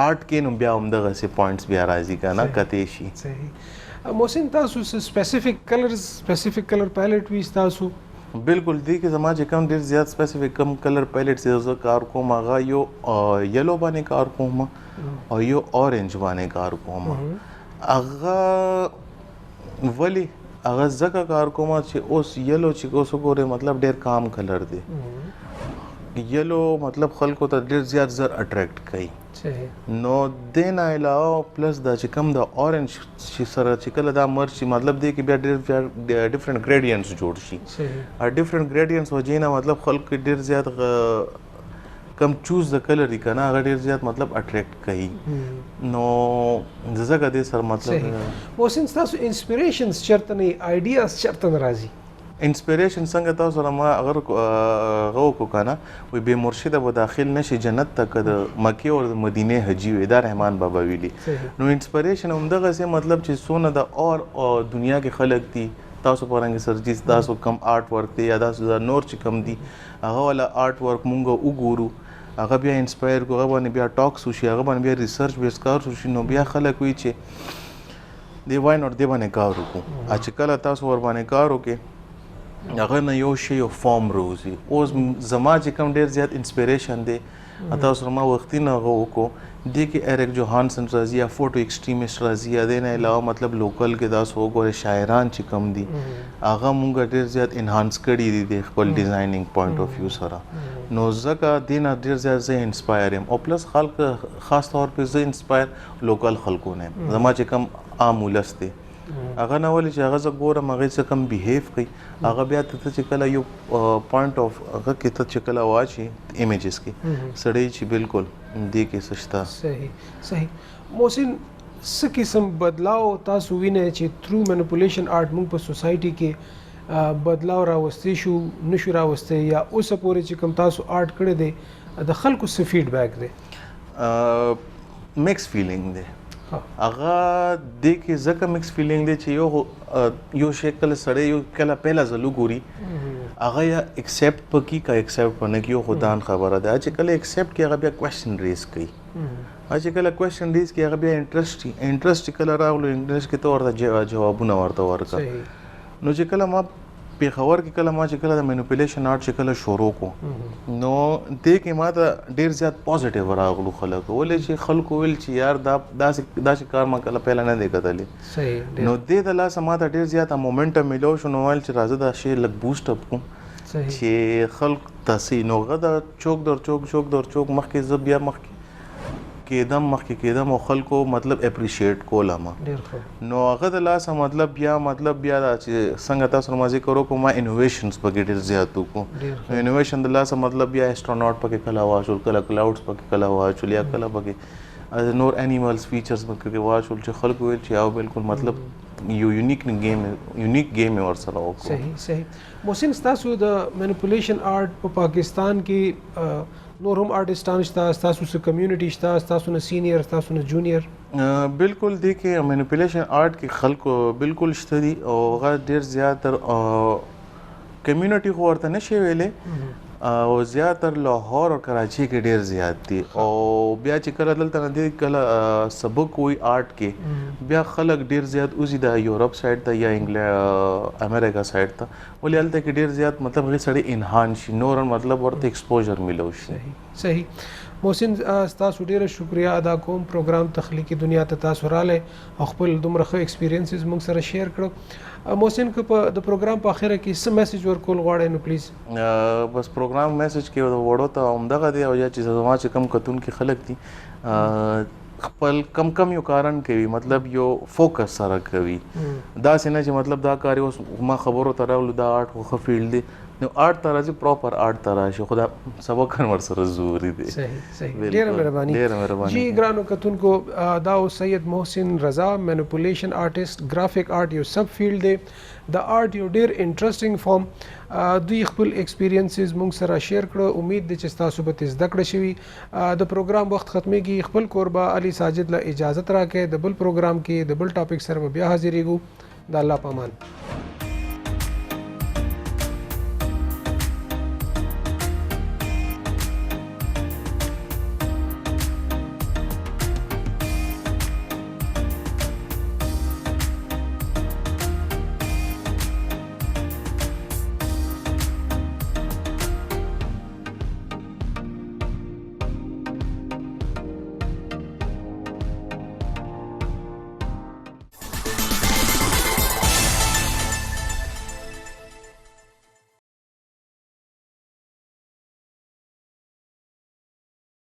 آرټ کې نو بیا هم دغه سي پوینټس بیا راځي کنه کته شي صحیح محسن تاسو سپیسیفیک کلر پیلټ وی تاسو بالکل دی کې زما چې کم ډیر زیات سپیسیفیک کم کلر پیلټ زه کار کوم هغه یو یلو باندې کار کوم او یو اورنج باندې کار کوم هغه ولی هغه زکه کار کوم چې اوس یلو چې اوس ګوره مطلب ډیر کام کلر دی یلو مطلب خلکو ته ډیر زیات زر اټریکټ کوي نو دین علاوه پلس دا چې کم د اورنج چې سره چې کله دا مرچ مطلب دی کې بیا ډیر ډیفرنٹ گریډینټس جوړ شي ا ډیفرنٹ گریډینټس وجینا مطلب خلک ډیر زیات کم چوز د کلر دی کنه هغه ډیر زیات مطلب اټریکټ کوي نو زګه دې سر مطلب محسن تاسو انسپریشنز چرته نه آیډیاز چرته راځي انسپریشن څنګه تاسو ما اگر غو کو کنه وي به مرشد به داخل نشي جنت تک د مکه او مدینه حجي وي دا رحمان بابا ویلي نو انسپریشن هم دغه سه مطلب چې سونه د اور دنیا کې خلق دي تاسو پرنګ سرجیز تاسو کم آرټ ورک دی یا تاسو نور چې کم دي هغه ولا آرټ ورک مونږ وګورو هغه بیا انسپایر کو هغه باندې بیا ټاکس وشي هغه باندې بیا ریسرچ بیس کار وشي نو بیا خلک وی چې دی وای نور دی باندې کار وکړو چې کله تاسو ور باندې کار وکړي هغه نه یو شی یو فارم روزي اوس زما چې کم ډیر زیات انسپیریشن دی تاسو ما وختي نه وکړو دی کې ایرک جوهانسن راځي یا فوټو ایکسټریمیست راځي یا د نه علاوه مطلب لوکل کې تاسو وګورئ شاعران چې کم دي هغه مونږ ډیر زیات انهانس کړي دي د خپل ډیزاینینګ پوینټ اف ویو سره نو ځکه دینه ډیر زیات زه انسپایر یم او پلس خلک خاص طور په زه انسپایر لوکل خلکو نه زما چې کم عام ولس دي هغه نه ولې چې هغه زه ګورم هغه څه کم بیهیو کوي هغه بیا ته چې کله یو پوینټ اف هغه کې ته چې کله واچي ایمیجز کې سړی چې بالکل دی کې سشتا صحیح محسن څه قسم بدلاو تاسو وینئ چې تھرو مینیپولیشن آرټ موږ په سوسایټي کې بدلاو راوستي شو نشو راوستي یا اوس پورې چې کوم تاسو آرټ کړی دی د خلکو څه فیډبیک دی مکس فیلینګ دی هغه د کې زکه مکس فیلینګ دی چې یو شکل سړی یو کله پهلا زلو ګوري هغه یا ایکسپټ پکی کا ایکسپټ پنه کې خدان خبره ده چې کله ایکسپټ کې هغه بیا کوېسچن ریز کوي چې کله کوېشن ریز کې هغه بیا انټرسټ کله راغلو انګلیش کې ته ورته جوابونه ورته ورکړه نو چې کله ما پیښور کې کله ما چې کله د مینیپولیشن آرټ چې کله شروع کو نو دې کې ما ته ډېر زیات پازیټیو راغلو خلکو ولې چې خلکو ویل چې یار داسې کار ما کله پهله نه دی کتلی نو دې د لاسه ما ته ډېر زیاته مومنټم میلو شو نو ویل چې راځه دا شی لږ بوسټ اپ کړو چې خلک تاسې نو هغه د چوک در چوک مخکې زه بیا مخکې کېدم او خلکو مطلب اپریشیټ کولم نو هغه د لاسه مطلب بیا دا چې څنګه تاسو ما ذکر وکړو ما انوویشنز پکې ډېر زیات وکړو انوویشن د لاسه مطلب بیا اسټروناټ پکې کله واچول کله کلاوډز پکې کله واچول یا کله پکې نور انیملز فیچرز پکې واچول چې خلکو ویل چې او بالکل مطلب یو یونیک گیم ورسره وکړو صحیح محسن ستاسو د مینیپولیشن آرټ په پاکستان کې نور هم آرټسټان شته ستاسو سره کمیونټي شته ستاسو نه سینیر ستاسو نه جونیئر بالکل دی کې مینیپولیشن آرټ کې خلکو بالکل شته دي او هغه ډېر زیاتر کمیونټي خو ورته نشي ویلې او زیاتر لاهور او کراچي کې ډېر زیات دي او بیا چې کله دلته نه دی کله سبق وي آرټ کې بیا خلک ډېر زیات اوزي د یورپ سایډ ته یا امریکا سایډ ته ولې هلته کې ډېر زیات مطلب هغې سړی انهانس شي نور مطلب ورته ایکسپوژر ملو شي صحیح محسن ستاسو ډیره شکریا ادا کوم پروګرام تخلیقي دنیا ته تاسو رالی او خپل دومره ښه ایکسپیرینسز موږ سره شیر کړو محسن که په د پروګرام په اخره کې څه میسج ورکول غواړئ نو پلیز بس پروګرام میسج کې وړو ته همدغه دی او یا چې زما چې کم کتونکي خلک دي خپل کم یو کارن کوي مطلب یو فوکس سره کوي داسې نه چې مطلب دا کار اوس ما خبرو ته راغلو دا آرټ خو ښه فیلډ دی نو آرټ ته راځي پراپر آرټ ته راشي خو دا سبق هم ورسره ضروري دی صحیح ډېره مهرباني جی ګرانو کتونکو دا سید محسن رضا مینیپولیشن آرټسټ گرافیک آرټ یو سب فیلډ دی د آرټ یو ډېر انټرسټینګ فارم دوی خپل ایکسپیرینسز موږ سره شیر کړو امید دی چې ستاسو به زده کړه شوي د پروګرام وخت ختمیږي خپل کوربه علي ساجد له اجازت راکړئ د بل پروګرام کې د بل ټاپک سره بیا حاضرېږو د الله په امان